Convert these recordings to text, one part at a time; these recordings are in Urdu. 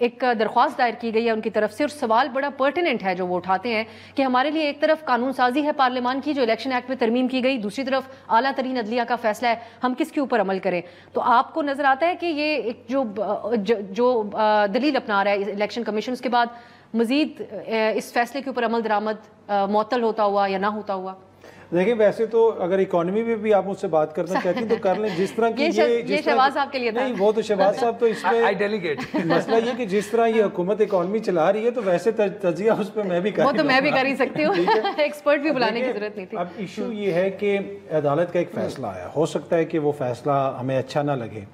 ایک درخواست دائر کی گئی ہے ان کی طرف سے، اور سوال بڑا پرٹیننٹ ہے جو وہ اٹھاتے ہیں کہ ہمارے لیے ایک طرف قانون سازی ہے پارلیمان کی جو الیکشن ایکٹ میں ترمیم کی گئی، دوسری طرف اعلیٰ ترین عدلیہ کا فیصلہ ہے، ہم کس کے اوپر عمل کریں؟ تو آپ کو نظر آتا ہے کہ یہ ایک جو دلیل اپنا رہا ہے الیکشن کمیشن، اس کے بعد مزید اس فیصلے کے اوپر عمل درآمد معطل ہوتا ہوا یا نہ ہوتا ہوا؟ دیکھیں ویسے تو اگر اکانومی میں بھی آپ مجھ سے بات کرنا چاہتی ہیں تو کر لیں، جس طرح کی یہ شہباز صاحب کے لیے تھا. نہیں وہ تو شہباز صاحب تو اس میں مسئلہ یہ کہ جس طرح یہ حکومت اکانومی چلا رہی ہے تو ویسے تجزیہ اس پہ میں بھی وہ تو میں بھی کر ہی سکتی ہوں، ایکسپرٹ بھی بلانے کی ضرورت نہیں تھی. اب ایشو یہ ہے کہ عدالت کا ایک فیصلہ آیا، ہو سکتا ہے کہ وہ فیصلہ ہمیں اچھا نہ لگے.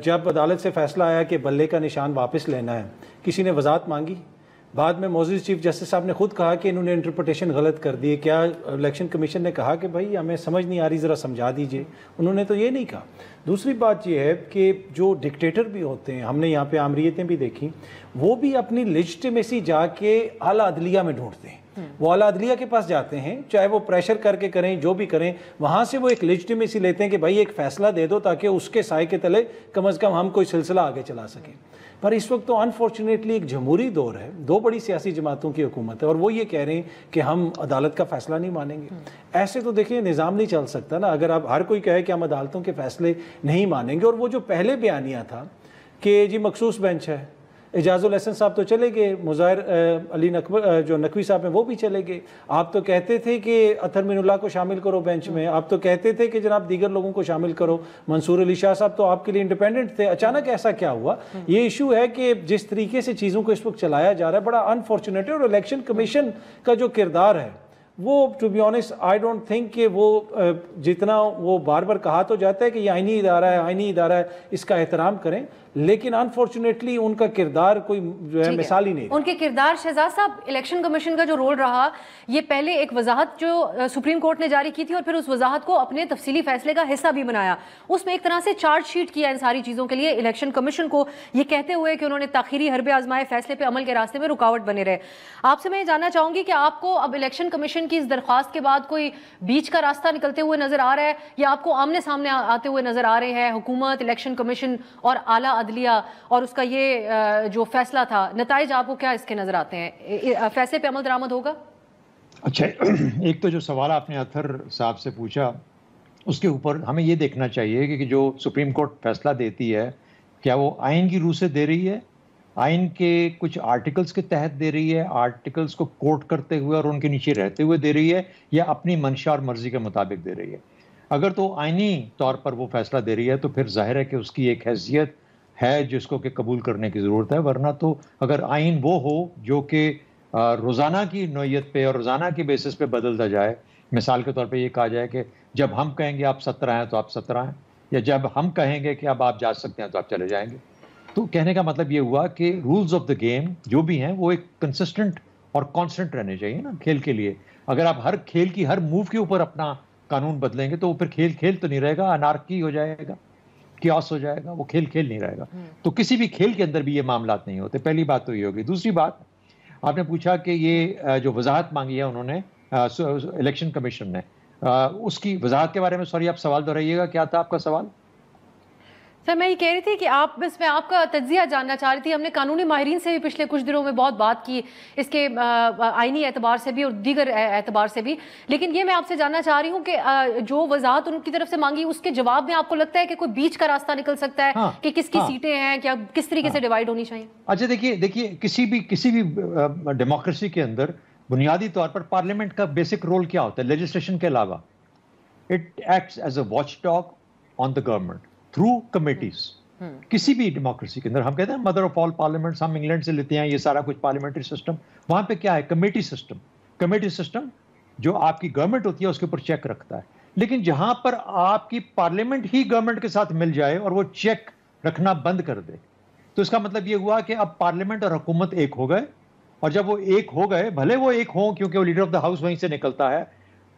جب عدالت سے فیصلہ آیا کہ بلے کا نشان واپس لینا ہے، کسی نے وضاحت مانگی. بعد میں معزز چیف جسٹس صاحب نے خود کہا کہ انہوں نے انٹرپریٹیشن غلط کر دی. کیا الیکشن کمیشن نے کہا کہ بھائی ہمیں سمجھ نہیں آ رہی ذرا سمجھا دیجئے؟ انہوں نے تو یہ نہیں کہا. دوسری بات یہ ہے کہ جو ڈکٹیٹر بھی ہوتے ہیں، ہم نے یہاں پہ آمریتیں بھی دیکھیں، وہ بھی اپنی لیجٹیمیسی جا کے اعلیٰ عدلیہ میں ڈھونڈتے ہیں. وہ اعلیٰ عدلیہ کے پاس جاتے ہیں، چاہے وہ پریشر کر کے کریں جو بھی کریں، وہاں سے وہ ایک لیجٹیمیسی لیتے ہیں کہ بھائی ایک فیصلہ دے دو تاکہ اس کے سائے کے تلے کم از کم ہم کوئی سلسلہ آگے چلا سکیں. پر اس وقت تو انفارچونیٹلی ایک جمہوری دور ہے، دو بڑی سیاسی جماعتوں کی حکومت ہے، اور وہ یہ کہہ رہے ہیں کہ ہم عدالت کا فیصلہ نہیں مانیں گے. ایسے تو دیکھیں نظام نہیں چل سکتا نا. اگر آپ ہر کوئی کہے کہ ہم عدالتوں کے فیصلے نہیں مانیں گے، اور وہ جو پہلے بیانیہ تھا کہ جی مخصوص بینچ ہے، اعجاز الحسن صاحب تو چلے گئے، مظاہر علی جو نقوی صاحب ہیں وہ بھی چلے گئے. آپ تو کہتے تھے کہ اطہر من اللہ کو شامل کرو بینچ میں، آپ تو کہتے تھے کہ جناب دیگر لوگوں کو شامل کرو. منصور علی شاہ صاحب تو آپ کے لیے انڈیپینڈنٹ تھے. اچانک ایسا کیا ہوا؟ یہ ایشو ہے کہ جس طریقے سے چیزوں کو اس وقت چلایا جا رہا ہے بڑا انفارچونیٹ ہے. اور الیکشن کمیشن کا جو کردار ہے وہ to be honest I don't think کہ وہ جتنا وہ بار بار کہا تو جاتا ہے کہ یہ آئینی ادارہ ہے، آئینی ادارہ ہے، اس کا احترام کریں، لیکن انفارچونیٹلی ان کا کردار کوئی جو ہے مثال ہی نہیں. ان کے کردار شہزاد صاحب، الیکشن کمیشن کا جو رول رہا، یہ پہلے ایک وضاحت جو سپریم کورٹ نے جاری کی تھی اور پھر اس وضاحت کو اپنے تفصیلی فیصلے کا حصہ بھی بنایا. اس میں ایک طرح سے چارج شیٹ کیا ان ساری چیزوں کے لیے الیکشن کمیشن کو، یہ کہتے ہوئے کہ انہوں نے تاخیری حربے آزمائے، فیصلے پہ عمل کے راستے میں رکاوٹ بنے رہے. آپ سے میں یہ جاننا چاہوں گی کہ آپ کو اب الیکشن کمیشن کی اس درخواست کے بعد کوئی بیچ کا راستہ نکلتے ہوئے نظر آ رہا ہے، یا آپ کو آمنے سامنے آتے ہوئے نظر آ رہے ہیں حکومت، الیکشن کمیشن اور اعلیٰ عدلیہ اور اس کا یہ جو فیصلہ تھا، نتائج آپ کو کیا اس کے نظر آتے ہیں؟ فیصلے پہ عمل درآمد ہوگا؟ اچھا، ایک تو جو سوال آپ نے اطہر صاحب سے پوچھا اس کے اوپر ہمیں یہ دیکھنا چاہیے کہ جو سپریم کورٹ فیصلہ دیتی ہے کیا وہ آئین کی روح سے دے رہی ہے، آئین کے کچھ آرٹیکلز کے تحت دے رہی ہے، آرٹیکلز کو کوٹ کرتے ہوئے اور ان کے نیچے رہتے ہوئے دے رہی ہے، یا اپنی منشا اور مرضی کے مطابق دے رہی ہے. اگر تو آئینی طور پر وہ فیصلہ دے رہی ہے تو پھر ظاہر ہے کہ اس کی ایک حیثیت ہے جس کو کہ قبول کرنے کی ضرورت ہے. ورنہ تو اگر آئین وہ ہو جو کہ روزانہ کی نوعیت پہ اور روزانہ کی بیسس پہ بدلتا جائے، مثال کے طور پہ یہ کہا جائے کہ جب ہم کہیں گے آپ 17 ہیں تو آپ 17 ہیں، یا جب ہم کہیں گے کہ اب آپ جا سکتے ہیں تو آپ چلے جائیں گے، تو کہنے کا مطلب یہ ہوا کہ رولز آف دا گیم جو بھی ہیں وہ ایک کنسسٹنٹ اور کانسٹنٹ رہنے چاہیے نا کھیل کے لیے. اگر آپ ہر کھیل کی ہر موو کے اوپر اپنا قانون بدلیں گے تو وہ پھر کھیل تو نہیں رہے گا، انارکی ہو جائے گا، کیوس ہو جائے گا، وہ کھیل نہیں رہے گا. تو کسی بھی کھیل کے اندر بھی یہ معاملات نہیں ہوتے. پہلی بات تو یہ ہوگی. دوسری بات آپ نے پوچھا کہ یہ جو وضاحت مانگی ہے انہوں نے الیکشن کمیشن نے، اس کی وضاحت کے بارے میں سوری آپ سوال دہرائیے گا، کیا تھا آپ کا سوال؟ سر میں یہ کہہ رہی تھی کہ اس میں آپ کا تجزیہ جاننا چاہ رہی تھی. ہم نے قانونی ماہرین سے بھی پچھلے کچھ دنوں میں بہت بات کی اس کے آئینی اعتبار سے بھی اور دیگر اعتبار سے بھی، لیکن یہ میں آپ سے جاننا چاہ رہی ہوں کہ جو وضاحت ان کی طرف سے مانگی اس کے جواب میں آپ کو لگتا ہے کہ کوئی بیچ کا راستہ نکل سکتا ہے کہ کس کی سیٹیں ہیں، کیا کس طریقے سے ڈیوائیڈ ہونی چاہیے؟ اچھا دیکھیے کسی بھی ڈیموکریسی کے اندر بنیادی طور پر پارلیمنٹ کا بیسک رول کیا ہوتا ہے لیجسلیشن کے علاوہ؟ It acts as a watch dog on the government through committees. کسی بھی ڈیموکریسی کے اندر ہم کہتے ہیں مدر آف آل پارلیمنٹس، ہم انگلینڈ سے لیتے ہیں یہ سارا کچھ پارلیمنٹری سسٹم. وہاں پہ کیا ہے؟ کمیٹی سسٹم جو آپ کی گورنمنٹ ہوتی ہے اس کے اوپر چیک رکھتا ہے. لیکن جہاں پر آپ کی پارلیمنٹ ہی گورنمنٹ کے ساتھ مل جائے اور وہ چیک رکھنا بند کر دے تو اس کا مطلب یہ ہوا کہ اب پارلیمنٹ اور حکومت ایک ہو گئے. اور جب وہ ایک ہو گئے، بھلے وہ ایک ہوں کیونکہ وہ لیڈر آف دا ہاؤس وہیں سے نکلتا ہے،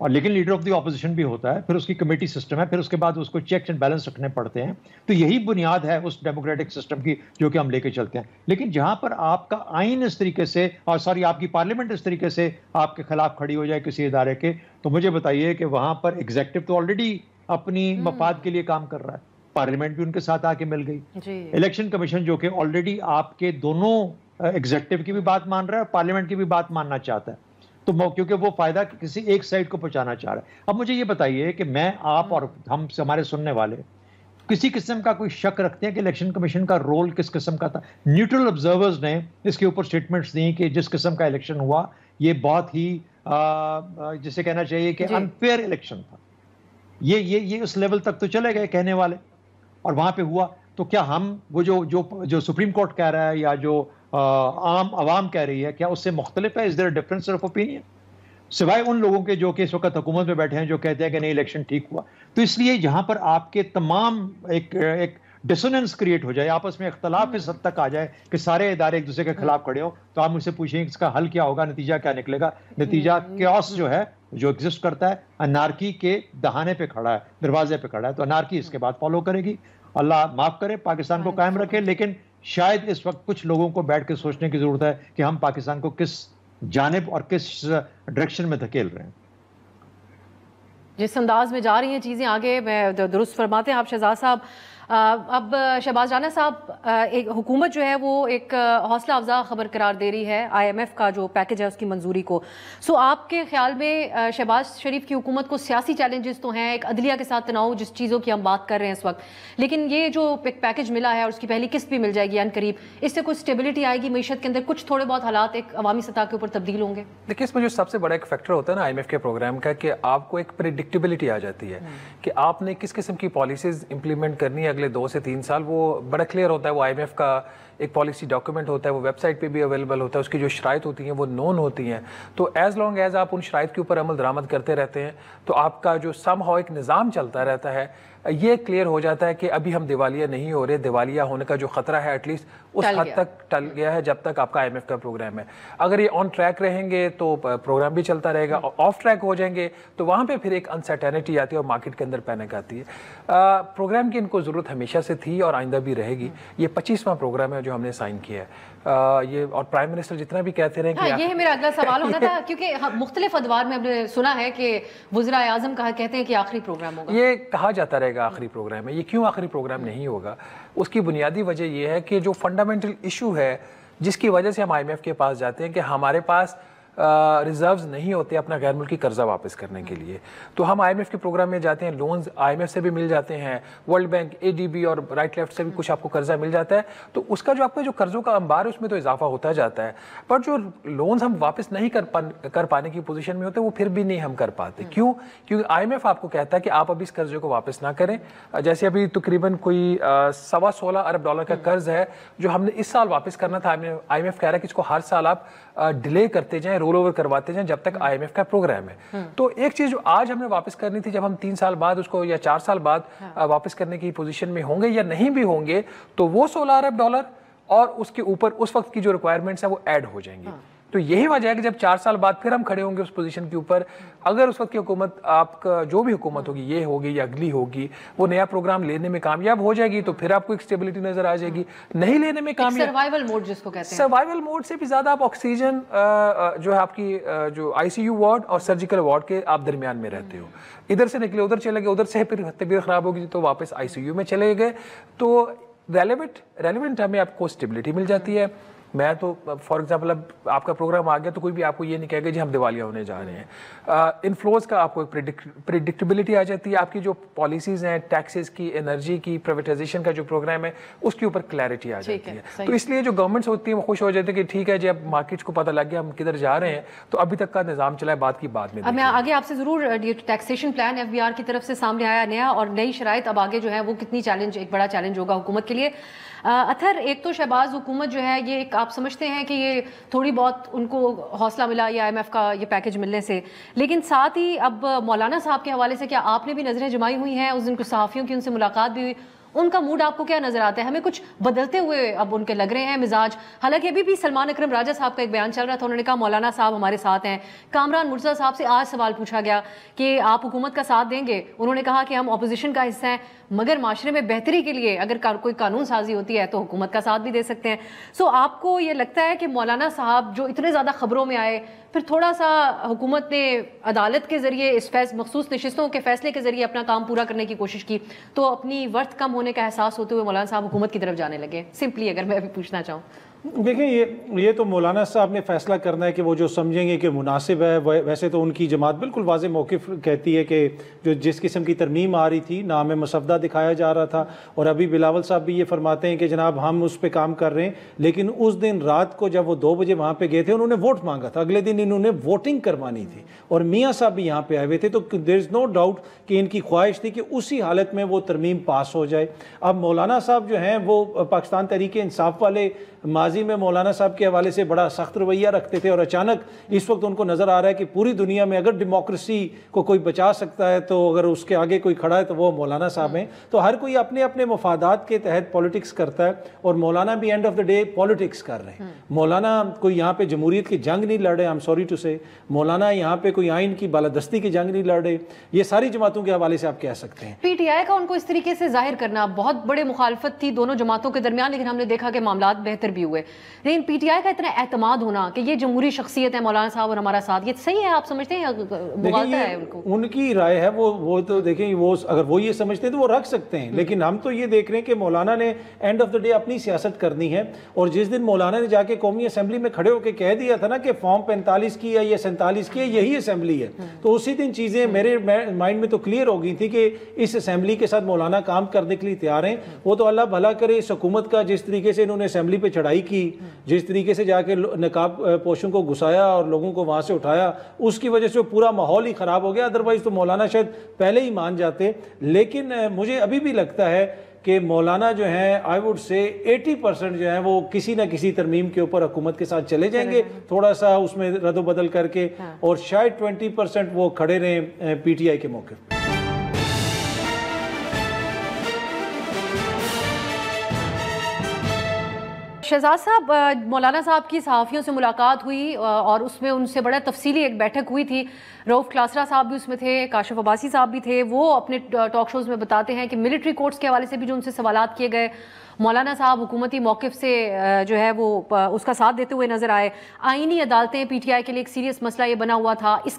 اور لیکن لیڈر آف دی اپوزیشن بھی ہوتا ہے، پھر اس کی کمیٹی سسٹم ہے، پھر اس کے بعد اس کو چیکس اینڈ بیلنس رکھنے پڑتے ہیں. تو یہی بنیاد ہے اس ڈیموکریٹک سسٹم کی جو کہ ہم لے کے چلتے ہیں. لیکن جہاں پر آپ کا آئین اس طریقے سے اور آپ کی پارلیمنٹ اس طریقے سے آپ کے خلاف کھڑی ہو جائے کسی ادارے کے، تو مجھے بتائیے کہ وہاں پر ایگزیکٹو تو آلریڈی اپنی مفاد کے لیے کام کر رہا ہے. پارلیمنٹ بھی ان کے ساتھ آ کے مل گئی. الیکشن کمیشن جو کہ آلریڈی آپ کے دونوں ایگزیکٹو کی بھی بات مان رہا ہے اور پارلیمنٹ کی بھی بات ماننا چاہتا ہے, تو کیونکہ وہ فائدہ کسی ایک سائڈ کو پہنچانا چاہ رہا ہے. اب مجھے یہ بتائیے کہ میں, آپ اور ہمارے سننے والے کسی قسم کا کوئی شک رکھتے ہیں کہ الیکشن کمیشن کا رول کس قسم کا تھا؟ نیوٹرل آبزرورز نے اس کے اوپر سٹیٹمنٹس دی کہ جس قسم کا الیکشن ہوا یہ بہت ہی جسے کہنا چاہیے کہ انفیئر الیکشن تھا. یہ اس لیول تک تو چلے گئے کہنے والے, اور وہاں پہ ہوا. تو کیا ہم وہ جو سپریم کورٹ کہہ رہا ہے یا جو عام عوام کہہ رہی ہے, کیا اس سے مختلف ہے؟ از دیر اے ڈفرنس آف اوپینین؟ سوائے ان لوگوں کے جو کہ اس وقت حکومت میں بیٹھے ہیں جو کہتے ہیں کہ نہیں الیکشن ٹھیک ہوا. تو اس لیے جہاں پر آپ کے تمام ایک ڈسوننس کریٹ ہو جائے, آپس میں اختلاف اس حد تک آ جائے کہ سارے ادارے ایک دوسرے کے خلاف کھڑے ہو, تو آپ مجھ سے پوچھیں اس کا حل کیا ہوگا, نتیجہ کیا نکلے گا؟ نتیجہ کیوس جو ہے, جو ایگزسٹ کرتا ہے, انارکی کے دہانے پہ کھڑا ہے, دروازے پہ کھڑا ہے, تو انارکی اس کے بعد فالو کرے گی. اللہ معاف کرے, پاکستان کو قائم رکھے. لیکن شاید اس وقت کچھ لوگوں کو بیٹھ کے سوچنے کی ضرورت ہے کہ ہم پاکستان کو کس جانب اور کس ڈائریکشن میں دھکیل رہے ہیں. جس انداز میں جا رہی ہیں چیزیں آگے, میں درست فرماتے ہیں آپ شہزاد صاحب. اب شہباز رانا صاحب, ایک حکومت جو ہے وہ ایک حوصلہ افزا خبر قرار دے رہی ہے آئی ایم ایف کا جو پیکج ہے اس کی منظوری کو. سو آپ کے خیال میں شہباز شریف کی حکومت کو سیاسی چیلنجز تو ہیں, ایک عدلیہ کے ساتھ تناؤ جس چیزوں کی ہم بات کر رہے ہیں اس وقت, لیکن یہ جو پیکج ملا ہے اور اس کی پہلی قسط بھی مل جائے گی ان قریب, اس سے کوئی اسٹیبلٹی آئے گی معیشت کے اندر؟ کچھ تھوڑے بہت حالات ایک عوامی سطح کے اوپر تبدیل ہوں گے؟ دیکھیے, اس میں جو سب سے بڑا ایک فیکٹر ہوتا ہے نا آئی ایم ایف کے پروگرام کا, کہ آپ کو ایک پریڈکٹیبلٹی آ جاتی ہے کہ آپ نے کس قسم کی پالیسیز امپلیمنٹ کرنی ہے اگلے 2 سے 3 سال. وہ بڑا کلیئر ہوتا ہے, وہ آئی ایم ایف کا ایک پالیسی ڈاکیومنٹ ہوتا ہے, وہ ویب سائٹ پہ بھی اویلیبل ہوتا ہے, اس کی جو شرائط ہوتی ہیں وہ نون ہوتی ہیں. تو ایز لانگ ایز آپ ان شرائط کے اوپر عمل درآمد کرتے رہتے ہیں تو آپ کا جو سم ہاؤ ایک نظام چلتا رہتا ہے. یہ کلیئر ہو جاتا ہے کہ ابھی ہم دیوالیہ نہیں ہو رہے, دیوالیہ ہونے کا جو خطرہ ہے ایٹ لیسٹ اس حد تک ٹل گیا ہے جب تک آپ کا آئی ایم ایف کا پروگرام ہے. اگر یہ آن ٹریک رہیں گے تو پروگرام بھی چلتا رہے گا, آف ٹریک ہو جائیں گے تو وہاں پہ پھر ایک انسرٹینٹی آتی ہے اور مارکیٹ کے اندر پینک آتی ہے. پروگرام کی ان کو ضرورت ہمیشہ سے تھی اور آئندہ بھی رہے گی. یہ 25واں پروگرام ہے جو ہم نے سائن کیا ہے. یہ اور پرائم منسٹر جتنا بھی کہتے رہے کہ یہ میرا اگلا سوال ہونا تھا, کیونکہ مختلف ادوار میں ہم نے سنا ہے کہ وزراء اعظم کہتے ہیں کہ آخری پروگرام ہوگا. یہ کہا جاتا رہے گا آخری پروگرام ہے. یہ کیوں آخری پروگرام نہیں ہوگا؟ اس کی بنیادی وجہ یہ ہے کہ جو فنڈامنٹل ایشو ہے جس کی وجہ سے ہم آئی ایم ایف کے پاس جاتے ہیں کہ ہمارے پاس ریزروز نہیں ہوتے اپنا غیر ملکی قرضہ واپس کرنے کے لیے, تو ہم آئی ایم ایف کے پروگرام میں جاتے ہیں, لونز آئی ایم ایف سے بھی مل جاتے ہیں, ورلڈ بینک, اے ڈی بی اور رائٹ لیفٹ سے بھی کچھ آپ کو قرضہ مل جاتا ہے, تو اس کا جو آپ کا جو قرضوں کا انبار ہے اس میں تو اضافہ ہوتا جاتا ہے. پر جو لونز ہم واپس نہیں کر پانے کی پوزیشن میں ہوتے وہ پھر بھی نہیں ہم کر پاتے. کیوں؟ کیونکہ آئی ایم ایف آپ کو کہتا ہے کہ آپ ابھی اس قرضے کو واپس نہ کریں. جیسے ابھی تقریباً کوئی $16.25 ارب کا قرض ہے جو ہم نے اس سال واپس کرنا تھا. آئی ایم ایف کہہ رہا ہے کہ اس کو ہر سال آپ ڈیلے کرتے جائیں, رول اوور کرواتے جائیں جب تک آئی ایم ایف کا پروگرام ہے. تو ایک چیز جو آج ہم نے واپس کرنی تھی, جب ہم 3 سال بعد اس کو یا 4 سال بعد واپس کرنے کی پوزیشن میں ہوں گے یا نہیں بھی ہوں گے, تو وہ $16 ارب اور اس کے اوپر اس وقت کی جو ریکوائرمنٹس ہیں وہ ایڈ ہو جائیں گی. تو یہی وجہ ہے کہ جب 4 سال بعد پھر ہم کھڑے ہوں گے اس پوزیشن کے اوپر, اگر اس وقت کی حکومت, آپ کا جو بھی حکومت ہوگی, یہ ہوگی یا اگلی ہوگی, وہ نیا پروگرام لینے میں کامیاب ہو جائے گی تو پھر آپ کو ایک اسٹیبلٹی نظر آ جائے گی. نہیں لینے میں کامیاب, سروائیول موڈ جس کو کہتے ہیں, سروائیول موڈ سے بھی زیادہ آپ آکسیجن جو ہے آپ کی جو آئی سی یو وارڈ اور سرجیکل وارڈ کے آپ درمیان میں رہتے ہو. ادھر سے نکلے ادھر چلے گئے, ادھر سے پھر طبیعت خراب ہوگی تو واپس آئی سی یو میں چلے گئے. تو ریلیونٹ ہمیں آپ کو اسٹیبلٹی مل جاتی ہے. میں تو فار ایگزامپل اب آپ کا پروگرام آ گیا تو کوئی بھی آپ کو یہ نہیں کہے گا جی ہم دیوالیہ ہونے جا رہے ہیں. انفلوز کا آپ کو ایک پریڈکٹیبلٹی آ جاتی ہے. آپ کی جو پالیسیز ہیں, ٹیکسز کی, انرجی کی, پرائیویٹائزیشن کا جو پروگرام ہے اس کے اوپر کلیئرٹی آ جاتی ہے. تو اس لیے جو گورنمنٹس ہوتی ہیں وہ خوش ہو جاتے ہیں کہ ٹھیک ہے جی اب مارکیٹس کو پتہ لگ گیا ہم کدھر جا رہے ہیں, تو ابھی تک کا نظام چلا ہے, بات کی بعد میں. اب میں آگے آپ سے ضرور, یہ taxation plan F B R کی طرف سے سامنے آیا نیا اور نئی شرائط, اب آگے جو ہے وہ کتنی چیلنج, ایک بڑا چیلنج ہوگا حکومت کے لیے. اطہر, ایک تو شہباز حکومت جو ہے یہ آپ سمجھتے ہیں کہ یہ تھوڑی بہت ان کو حوصلہ ملا یہ آئی ایم ایف کا یہ پیکج ملنے سے, لیکن ساتھ ہی اب مولانا صاحب کے حوالے سے کیا آپ نے بھی نظریں جمائی ہوئی ہیں, اس دن کچھ صحافیوں کی ان سے ملاقات بھی ہوئی, ان کا موڈ آپ کو کیا نظر آتا ہے؟ ہمیں کچھ بدلتے ہوئے اب ان کے لگ رہے ہیں مزاج. حالانکہ ابھی بھی سلمان اکرم راجہ صاحب کا ایک بیان چل رہا تھا, انہوں نے کہا مولانا صاحب ہمارے ساتھ ہیں. کامران مرزا صاحب سے آج سوال پوچھا گیا کہ آپ حکومت کا ساتھ دیں گے, انہوں نے کہا کہ ہم اپوزیشن کا حصہ ہیں مگر معاشرے میں بہتری کے لیے اگر کوئی قانون سازی ہوتی ہے تو حکومت کا ساتھ بھی دے سکتے ہیں. سو آپ کو یہ لگتا ہے کہ مولانا صاحب جو اتنے زیادہ خبروں میں آئے, پھر تھوڑا سا حکومت نے عدالت کے ذریعے اس مخصوص نشستوں کے فیصلے کے ذریعے اپنا کام پورا کرنے کی کوشش کی تو اپنی ورتھ کم ہونے کا احساس ہوتے ہوئے مولانا صاحب حکومت کی طرف جانے لگے؟ سمپلی اگر میں ابھی پوچھنا چاہوں. دیکھیں یہ تو مولانا صاحب نے فیصلہ کرنا ہے کہ وہ جو سمجھیں گے کہ مناسب ہے. ویسے تو ان کی جماعت بالکل واضح موقف کہتی ہے کہ جو جس قسم کی ترمیم آ رہی تھی نہ ہمیں مسودہ دکھایا جا رہا تھا, اور ابھی بلاول صاحب بھی یہ فرماتے ہیں کہ جناب ہم اس پہ کام کر رہے ہیں, لیکن اس دن رات کو جب وہ 2 بجے وہاں پہ گئے تھے انہوں نے ووٹ مانگا تھا, اگلے دن انہوں نے ووٹنگ کروانی تھی, اور میاں صاحب بھی یہاں پہ آئے ہوئے تھے. تو دیر از نو ڈاؤٹ کہ ان کی خواہش تھی کہ اسی حالت میں وہ ترمیم پاس ہو جائے. اب مولانا صاحب جو ہیں وہ پاکستان تحریک انصاف والے ماضی میں مولانا صاحب کے حوالے سے بڑا سخت رویہ رکھتے تھے, اور اچانک اس وقت ان کو نظر آ رہا ہے کہ پوری دنیا میں اگر ڈیموکریسی کو کوئی بچا سکتا ہے تو اگر اس کے آگے کوئی کھڑا ہے تو وہ مولانا صاحب ہیں. تو ہر کوئی اپنے اپنے مفادات کے تحت پولیٹکس کرتا ہے, اور مولانا بھی and of the day politics کر رہے ہیں. مولانا کوئی یہاں پہ جمہوریت کی جنگ نہیں لڑ رہے, آئی ایم سوری ٹو سے. مولانا یہاں پہ کوئی آئین کی بالادستی کی جنگ نہیں لڑ رہے. یہ ساری جماعتوں کے حوالے سے آپ کہہ سکتے ہیں. پی ٹی آئی کا ان کو اس طریقے سے ظاہر کرنا, بہت بڑے مخالفت تھی دونوں جماعتوں کے درمیان, لیکن ہم نے دیکھا کہ معاملات بہتر بھی ہوئے. لیکن پی ٹی آئی کا اتنا اعتماد ہونا کہ یہ جمہوری شخصیت ہے مولانا صاحب اور ہمارا ساتھ, یہ صحیح ہے آپ سمجھتے ہیں, مغالطہ ہے ان کو؟ ان کی رائے ہے, وہ تو دیکھیں وہ اگر وہ یہ سمجھتے ہیں تو وہ رکھ سکتے ہیں, لیکن ہم تو یہ دیکھ رہے ہیں کہ مولانا نے اینڈ آف دا ڈے اپنی سیاست کرنی ہے. اور جس دن مولانا نے جا کے قومی اسمبلی میں کھڑے ہو کے کہہ دیا تھا نا کہ فارم 45 کی ہے یا 47 کی ہے, یہی اسمبلی ہے, تو اسی دن چیزیں میرے مائنڈ میں تو کلیئر ہو گئی تھی کہ اس اسمبلی کے ساتھ مولانا کام کرنے کے لیے تیار ہیں. وہ تو اللہ بھلا کرے اس حکومت کا, جس طریقے سے انہوں نے اسمبلی پہ چڑھائی کی, جس طریقے سے جا کے نقاب پوشوں کو گھسایا اور لوگوں کو وہاں سے اٹھایا, اس کی وجہ سے پورا ماحول ہی خراب ہو گیا. ادروائز تو مولانا شاید پہلے ہی مان جاتے. لیکن مجھے ابھی بھی لگتا ہے کہ مولانا جو ہیں آئی ووڈ سے 80% جو ہیں وہ کسی نہ کسی ترمیم کے اوپر حکومت کے ساتھ چلے جائیں گے, تھوڑا سا اس میں رد و بدل کر کے, اور شاید 20% وہ کھڑے رہیں پی ٹی آئی کے موقف. شہزاد صاحب, مولانا صاحب کی صحافیوں سے ملاقات ہوئی اور اس میں ان سے بڑا تفصیلی ایک بیٹھک ہوئی تھی. رؤف کلاسرا صاحب بھی اس میں تھے, کاشف عباسی صاحب بھی تھے. وہ اپنے ٹاک شوز میں بتاتے ہیں کہ ملٹری کورٹس کے حوالے سے بھی جو ان سے سوالات کیے گئے, مولانا صاحب حکومتی موقف سے جو ہے وہ اس کا ساتھ دیتے ہوئے نظر آئے. آئینی عدالتیں پی ٹی آئی کے لیے ایک سیریس مسئلہ یہ بنا ہوا تھا, اس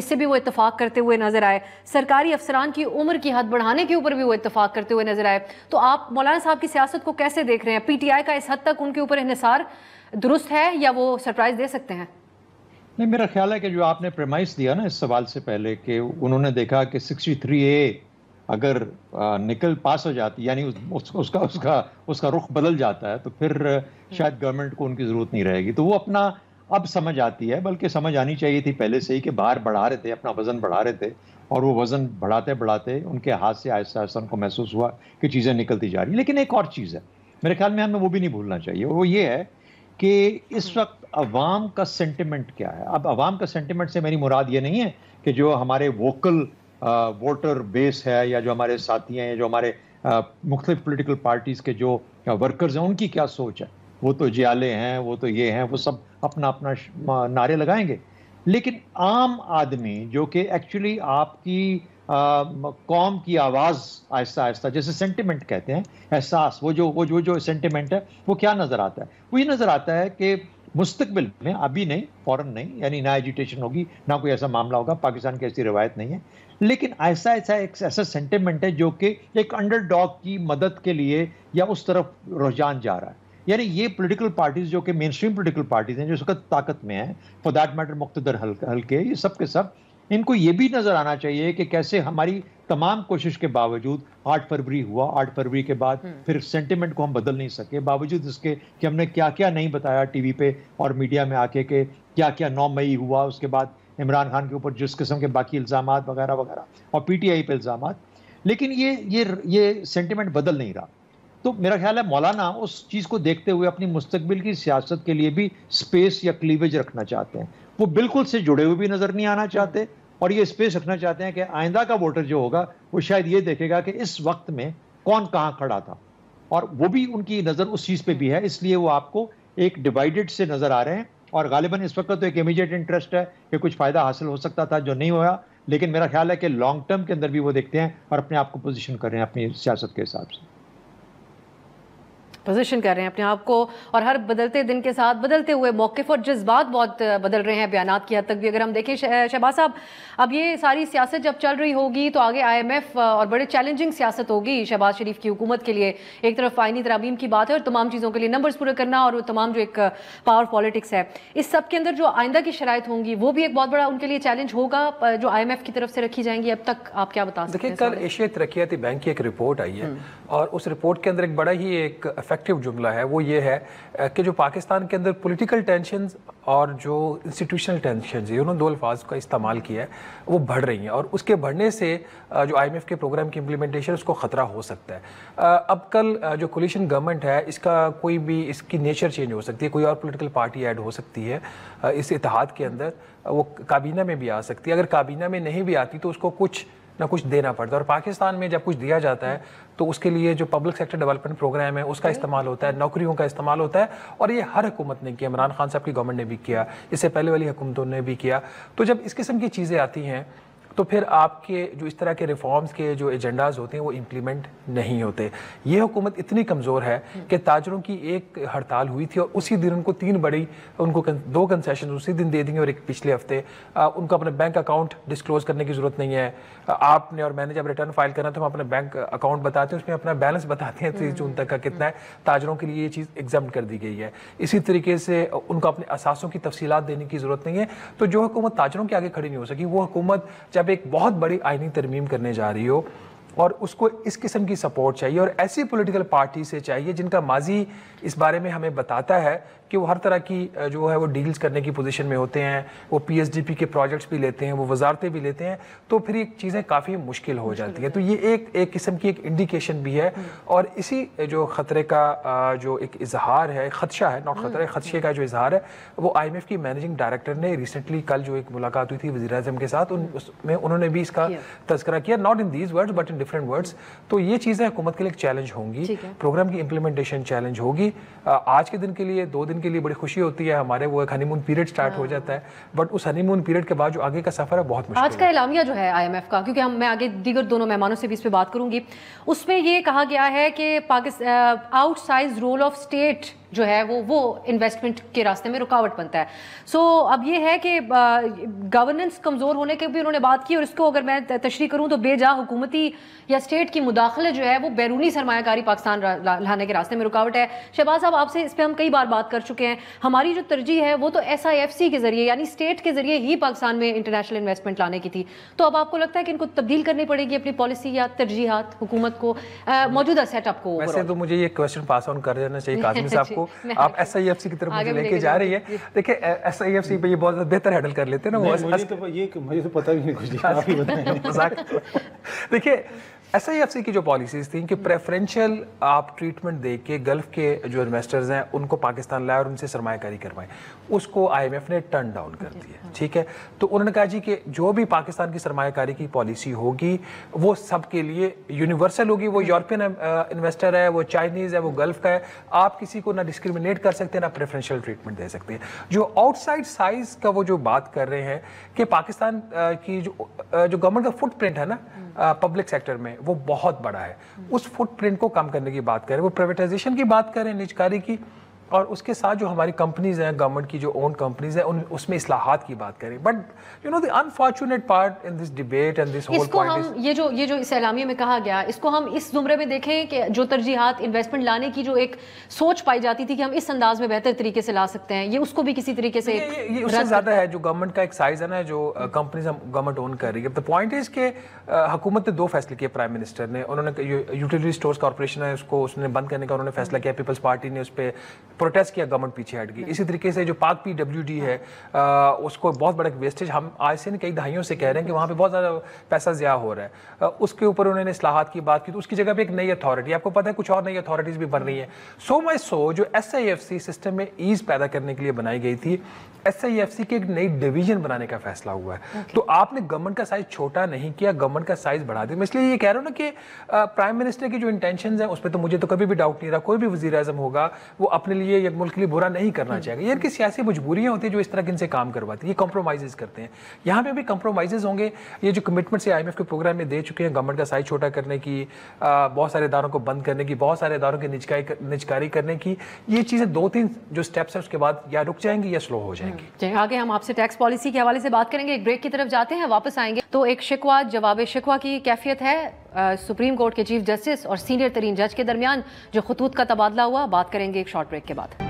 سے بھی وہ اتفاق کرتے ہوئے نظر آئے. سرکاری افسران کی عمر کی حد بڑھانے کے اوپر بھی وہ اتفاق کرتے ہوئے نظر آئے. تو آپ مولانا صاحب کی سیاست کو کیسے دیکھ رہے ہیں؟ پی ٹی آئی کا اس حد تک ان کے اوپر انحصار درست ہے یا وہ سرپرائز دے سکتے ہیں؟ نہیں, میرا خیال ہے کہ جو آپ نے پریمائس دیا نا اس سوال سے پہلے کہ انہوں نے دیکھا کہ 63A اگر نکل پاس ہو جاتی, یعنی اس کا رخ بدل جاتا ہے, تو پھر شاید گورنمنٹ کو ان کی ضرورت نہیں رہے گی. تو وہ اپنا اب سمجھ آتی ہے, بلکہ سمجھ آنی چاہیے تھی پہلے سے ہی کہ باہر بڑھا رہے تھے, اپنا وزن بڑھا رہے تھے, اور وہ وزن بڑھاتے بڑھاتے ان کے ہاتھ سے آہستہ آہستہ ان کو محسوس ہوا کہ چیزیں نکلتی جا رہی. لیکن ایک اور چیز ہے میرے خیال میں ہمیں وہ بھی نہیں بھولنا چاہیے, وہ یہ ہے کہ اس وقت عوام کا سینٹیمنٹ کیا ہے. اب عوام کا سینٹیمنٹ سے میری مراد یہ نہیں ہے کہ جو ہمارے ووکل ووٹر بیس ہے, یا جو ہمارے ساتھی ہیں, یا جو ہمارے مختلف پولیٹیکل پارٹیز کے جو ورکرز ہیں ان کی کیا سوچ ہے, وہ تو جیالے ہیں, وہ تو یہ ہیں, وہ سب اپنا اپنا نعرے لگائیں گے. لیکن عام آدمی جو کہ ایکچولی آپ کی قوم کی آواز آہستہ آہستہ, جیسے سینٹیمنٹ کہتے ہیں, احساس, وہ جو سینٹیمنٹ ہے وہ کیا نظر آتا ہے؟ وہ یہ نظر آتا ہے کہ مستقبل میں, ابھی نہیں, فوراً نہیں, یعنی نہ ایجیٹیشن ہوگی, نہ کوئی ایسا معاملہ ہوگا, پاکستان کی ایسی روایت نہیں ہے, لیکن ایسا ایک ایسا سینٹیمنٹ ہے جو کہ ایک انڈر ڈاگ کی مدد کے لیے یا اس طرف رجحان جا رہا ہے. یعنی یہ پولیٹیکل پارٹیز جو کہ مین اسٹریم پولیٹیکل پارٹیز ہیں, جو اس وقت طاقت میں ہیں, فار دیٹ میٹر مقتدر حلقے, یہ سب کے سب, ان کو یہ بھی نظر آنا چاہیے کہ کیسے ہماری تمام کوشش کے باوجود 8 فروری ہوا, 8 فروری کے بعد پھر سینٹیمنٹ کو ہم بدل نہیں سکے, باوجود اس کے کہ ہم نے کیا کیا نہیں بتایا ٹی وی پہ اور میڈیا میں آ کے کہ کیا کیا 9 مئی ہوا, اس کے بعد عمران خان کے اوپر جس قسم کے باقی الزامات وغیرہ وغیرہ, اور پی ٹی آئی پہ الزامات, لیکن یہ سینٹیمنٹ بدل نہیں رہا. تو میرا خیال ہے مولانا اس چیز کو دیکھتے ہوئے اپنی مستقبل کی سیاست کے لیے بھی سپیس یا کلیویج رکھنا چاہتے ہیں. وہ بالکل سے جڑے ہوئے بھی نظر نہیں آنا چاہتے, اور یہ سپیس رکھنا چاہتے ہیں کہ آئندہ کا ووٹر جو ہوگا وہ شاید یہ دیکھے گا کہ اس وقت میں کون کہاں کھڑا تھا, اور وہ بھی ان کی نظر اس چیز پہ بھی ہے, اس لیے وہ آپ کو ایک ڈیوائیڈڈ سے نظر آ رہے ہیں. اور غالباً اس وقت تو ایک امیجیٹ انٹرسٹ ہے کہ کچھ فائدہ حاصل ہو سکتا تھا جو نہیں ہوا, لیکن میرا خیال ہے کہ لانگ ٹرم کے اندر بھی وہ دیکھتے ہیں اور اپنے آپ کو پوزیشن کر رہے ہیں اپنی سیاست کے حساب سے. پوزیشن کر رہے ہیں اپنے آپ کو, اور ہر بدلتے دن کے ساتھ بدلتے ہوئے موقف اور جذبات بہت بدل رہے ہیں بیانات کی حد تک بھی. اگر ہم دیکھیں شہباز صاحب, اب یہ ساری سیاست جب چل رہی ہوگی تو آگے IMF اور بڑے چیلنجنگ سیاست ہوگی شہباز شریف کی حکومت کے لیے. ایک طرف آئینی ترامیم کی بات ہے اور تمام چیزوں کے لیے نمبرز پورے کرنا, اور وہ تمام جو ایک پاور پالیٹکس ہے, اس سب کے اندر جو آئندہ کی شرائط ہوں گی وہ بھی ایک بہت بڑا ان کے لیے چیلنج ہوگا جو IMF کی طرف سے رکھی جائیں گی. اب تک آپ کیا بتا سکتے ہیں؟ دیکھیں, کل ایشیا ترقیاتی بینک کی ایک رپورٹ آئی ہے, اور اس رپورٹ کے اندر ایک بڑا ہی ایک افیکٹو جملہ ہے, وہ یہ ہے کہ جو پاکستان کے اندر پولیٹیکل ٹینشنز اور جو انسٹیٹیوشنل ٹینشنز, انہوں نے 2 الفاظ کا استعمال کیا ہے, وہ بڑھ رہی ہیں, اور اس کے بڑھنے سے جو IMF کے پروگرام کی امپلیمنٹیشن اس کو خطرہ ہو سکتا ہے. اب کل جو کولیشن گورنمنٹ ہے, اس کا کوئی بھی اس کی نیچر چینج ہو سکتی ہے, کوئی اور پولیٹیکل پارٹی ایڈ ہو سکتی ہے اس اتحاد کے اندر, وہ کابینہ میں بھی آ سکتی ہے. اگر کابینہ میں نہیں بھی آتی تو اس کو کچھ نہ کچھ دینا پڑتا ہے, اور پاکستان میں جب کچھ دیا جاتا ہے تو اس کے لیے جو پبلک سیکٹر ڈیولپمنٹ پروگرام ہے اس کا استعمال ہوتا ہے, نوکریوں کا استعمال ہوتا ہے, اور یہ ہر حکومت نے کیا. عمران خان صاحب کی گورنمنٹ نے بھی کیا, اس سے پہلے والی حکومتوں نے بھی کیا. تو جب اس قسم کی چیزیں آتی ہیں تو پھر آپ کے جو اس طرح کے ریفارمز کے جو ایجنڈاز ہوتے ہیں وہ امپلیمنٹ نہیں ہوتے. یہ حکومت اتنی کمزور ہے کہ تاجروں کی ایک ہڑتال ہوئی تھی اور اسی دن ان کو 3 بڑی, ان کو 2 کنسیشن اسی دن دے دیں گے, اور ایک پچھلے ہفتے ان کو اپنے بینک اکاؤنٹ ڈسکلوز کرنے کی ضرورت نہیں ہے. آپ نے اور میں نے جب ریٹرن فائل کرنا تو ہم اپنا بینک اکاؤنٹ بتاتے ہیں, اس میں اپنا بیلنس بتاتے ہیں 30 جون تک کا کتنا ہے. تاجروں کے لیے یہ چیز ایگزمپٹ کر دی گئی ہے. اسی طریقے سے ان کو اپنے اثاثوں کی تفصیلات دینے کی ضرورت نہیں ہے. تو جو حکومت تاجروں کے آگے کھڑی نہیں ہو سکی, وہ حکومت جب ایک بہت بڑی آئینی ترمیم کرنے جا رہی ہو اور اس کو اس قسم کی سپورٹ چاہیے, اور ایسی پولیٹیکل پارٹی سے چاہیے جن کا ماضی اس بارے میں ہمیں بتاتا ہے کہ وہ ہر طرح کی جو ہے وہ ڈیلز کرنے کی پوزیشن میں ہوتے ہیں, وہ PSDP کے پروجیکٹس بھی لیتے ہیں, وہ وزارتیں بھی لیتے ہیں, تو پھر یہ چیزیں کافی مشکل ہو جاتی ہیں. تو یہ ایک قسم کی ایک انڈیکیشن بھی ہے, اور اسی جو خطرے کا جو ایک اظہار ہے, خدشہ ہے, ناٹ خطرہ, خدشے کا جو اظہار ہے, وہ IMF کی مینیجنگ ڈائریکٹر نے ریسنٹلی کل جو ایک ملاقات ہوئی تھی وزیر اعظم کے ساتھ, اس میں انہوں نے بھی اس کا تذکرہ کیا, not in these words but in different words. تو یہ چیزیں حکومت کے لیے ایک چیلنج ہوں گی, پروگرام کی امپلیمنٹیشن چیلنج ہوگی. آج کے دن کے لیے 2 دن کے لیے بڑی خوشی ہوتی ہے ہمارے, وہ ایک ہنی مون پیریڈ سٹارٹ ہو جاتا ہے, بٹ اس ہنی مون پیریڈ کے بعد جو آگے کا سفر ہے بہت مشکل ہے. آج کا اعلامیہ جو ہے IMF کا, کیونکہ میں آگے دیگر دونوں مہمانوں سے بھی اس پہ بات کروں گی, اس میں یہ کہا گیا ہے کہ outsize role of state جو ہے وہ انویسٹمنٹ کے راستے میں رکاوٹ بنتا ہے. سو اب یہ ہے کہ گورننس کمزور ہونے کی بھی انہوں نے بات کی, اور اس کو اگر میں تشریح کروں تو بے جا حکومتی یا اسٹیٹ کی مداخلت جو ہے وہ بیرونی سرمایہ کاری پاکستان لانے کے راستے میں رکاوٹ ہے. شہباز صاحب, آپ سے اس پہ ہم کئی بار بات کر چکے ہیں, ہماری جو ترجیح ہے وہ تو SIFC کے ذریعے یعنی اسٹیٹ کے ذریعے ہی پاکستان میں انٹرنیشنل انویسٹمنٹ لانے کی تھی. تو اب آپ کو لگتا ہے کہ ان کو تبدیل کرنی پڑے گی اپنی پالیسی یا ترجیحات حکومت کو, موجودہ سیٹ اپ کو؟ ویسے تو مجھے یہ کویسچن پاس آن کر دینا چاہیے کاظمی صاحب کو, آپ SIFC کی طرف مجھے لے کے جا رہی ہے. دیکھیں SIFC پہ یہ بہت زیادہ بہتر ہینڈل کر لیتے ہیں نا, مجھے تو پتہ بھی نہیں کچھ. دیکھیں SIFC کی جو پالیسیز تھیں کہ پریفرنشل آپ ٹریٹمنٹ دے کے گلف کے جو انویسٹرز ہیں ان کو پاکستان لائے اور ان سے سرمایہ کاری کروائیں, اس کو IMF نے ٹرن ڈاؤن کر دیا. ٹھیک ہے, تو انہوں نے کہا جی کہ جو بھی پاکستان کی سرمایہ کاری کی پالیسی ہوگی وہ سب کے لیے یونیورسل ہوگی, وہ یورپین انویسٹر ہے, وہ چائنیز ہے, وہ گلف کا ہے, آپ کسی کو نہ ڈسکریمنیٹ کر سکتے ہیں نہ پریفرنشل ٹریٹمنٹ دے سکتے ہیں. جو آؤٹ سائڈ سائز کا وہ جو بات کر رہے ہیں کہ پاکستان کی جو گورنمنٹ کا فٹ پرنٹ ہے نا پبلک سیکٹر میں, وہ بہت بڑا ہے. اس فٹ پرنٹ کو کم کرنے کی بات کریں, وہ پرائیویٹائزیشن کی بات کریں, نجکاری کی, اور اس کے ساتھ جو ہماری کمپنیز ہیں, گورنمنٹ کی جو اون کمپنیز ہیں, اس میں اصلاحات کی بات کریں. But you know the unfortunate part in this debate and this whole point is یہ جو اس اعلامیے میں کہا گیا, اس کو ہم اس زمرے میں دیکھیں کہ جو ترجیحات انویسٹمنٹ لانے کی جو ایک سوچ پائی جاتی تھی کہ ہم اس انداز میں بہتر طریقے سے لا سکتے ہیں, یہ اس کو بھی کسی طریقے سے یہ اس سے زیادہ ہے. جو گورنمنٹ کا ایک سائز ہے نا, جو کمپنیز گورنمنٹ اون کر رہی ہے. دا پوائنٹ از کہ حکومت نے 2 فیصلے کیے پرائم منسٹر نے. انہوں نے یوٹیلیٹی اسٹورز کارپوریشن ہے, اس نے بند کرنے کا انہوں نے فیصلہ کیا. پیپلز پارٹی نے اس پہ پروٹیسٹ کیا, گورنمنٹ پیچھے ہٹ گئی. اسی طریقے سے جو پاک PWD ہے, اس کو بہت بڑا ویسٹیج, ہم آج سے کئی دہائیوں سے کہہ رہے ہیں کہ وہاں پہ بہت زیادہ پیسہ ضیاع ہو رہا ہے. اس کے اوپر انہوں نے اصلاحات کی بات کی, تو اس کی جگہ پہ ایک نئی اتھارٹی, آپ کو پتہ ہے کچھ اور نئی اتھارٹیز بھی بن رہی ہیں. سو مچ سو جو SIFC سسٹم میں ایز پیدا کرنے کے لیے بنائی گئی تھی, SIFC کی ایک نئی ڈویژن بنانے کا فیصلہ ہوا ہے. تو آپ نے گورنمنٹ کا سائز چھوٹا نہیں کیا, گورنمنٹ کا سائز بڑھا دیا. میں اس لیے یہ کہہ رہا ہوں نا کہ پرائم منسٹر کی جو انٹینشنز ہیں اس پہ تو مجھے تو کبھی بھی ڈاؤٹ نہیں رہا. کوئی بھی وزیر اعظم ہوگا وہ اپنے لیے لیے یا ملک کے لیے برا نہیں کرنا چاہے گا. یہ ان کی سیاسی مجبوریاں ہوتی ہیں جو اس طرح ان سے کام کرواتی ہیں. یہ کمپرومائزز کرتے ہیں. یہاں پہ بھی کمپرومائزز ہوں گے. یہ جو کمٹمنٹس آئی ایم ایف کے پروگرام میں دے چکے ہیں, گورنمنٹ کا سائز چھوٹا کرنے کی, بہت سارے اداروں کو بند کرنے کی, بہت سارے اداروں کی نجکاری کرنے کی, یہ چیزیں 2-3 جو سٹیپس ہیں اس کے بعد یا رک جائیں گی یا سلو ہو جائیں گی. آگے ہم آپ سے ٹیکس پالیسی کے حوالے سے بات کریں گے. ایک بریک کی طرف جاتے ہیں, واپس آئیں گے. تو ایک شکوہ جواب شکوہ کی کیفیت ہے سپریم کورٹ کے چیف جسٹس اور سینئر ترین جج کے درمیان جو خطوط کا تبادلہ ہوا. بات کریں گے ایک شارٹ بریک کے بعد.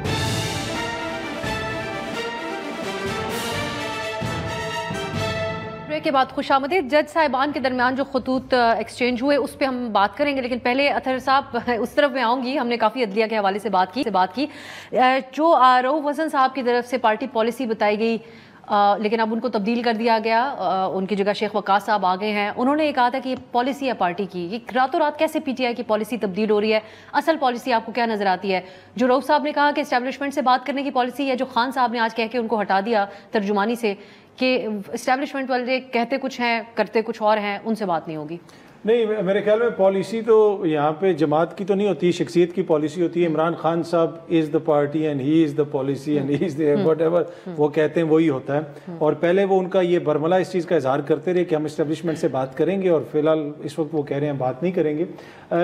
بریک کے بعد خوش آمدید. جج صاحبان کے درمیان جو خطوط ایکسچینج ہوئے اس پہ ہم بات کریں گے, لیکن پہلے اطہر صاحب اس طرف میں آؤں گی. ہم نے کافی عدلیہ کے حوالے سے بات کی. جو رؤوف حسن صاحب کی طرف سے پارٹی پالیسی بتائی گئی لیکن اب ان کو تبدیل کر دیا گیا, ان کی جگہ شیخ وقاص صاحب آ گئے ہیں. انہوں نے یہ کہا تھا کہ یہ پالیسی ہے پارٹی کی. یہ راتوں رات کیسے پی ٹی آئی کی پالیسی تبدیل ہو رہی ہے؟ اصل پالیسی آپ کو کیا نظر آتی ہے؟ جو رؤوف صاحب نے کہا کہ اسٹیبلشمنٹ سے بات کرنے کی پالیسی ہے, جو خان صاحب نے آج کہہ کے ان کو ہٹا دیا ترجمانی سے کہ اسٹیبلشمنٹ والے کہتے کچھ ہیں کرتے کچھ اور ہیں, ان سے بات نہیں ہوگی. نہیں, میرے خیال میں پالیسی تو یہاں پہ جماعت کی تو نہیں ہوتی, شخصیت کی پالیسی ہوتی ہے. عمران خان صاحب is the party and he is the policy and he is the whatever وہ کہتے ہیں وہی ہوتا ہے. اور پہلے وہ ان کا یہ برملا اس چیز کا اظہار کرتے رہے کہ ہم اسٹیبلشمنٹ سے بات کریں گے, اور فی الحال اس وقت وہ کہہ رہے ہیں بات نہیں کریں گے.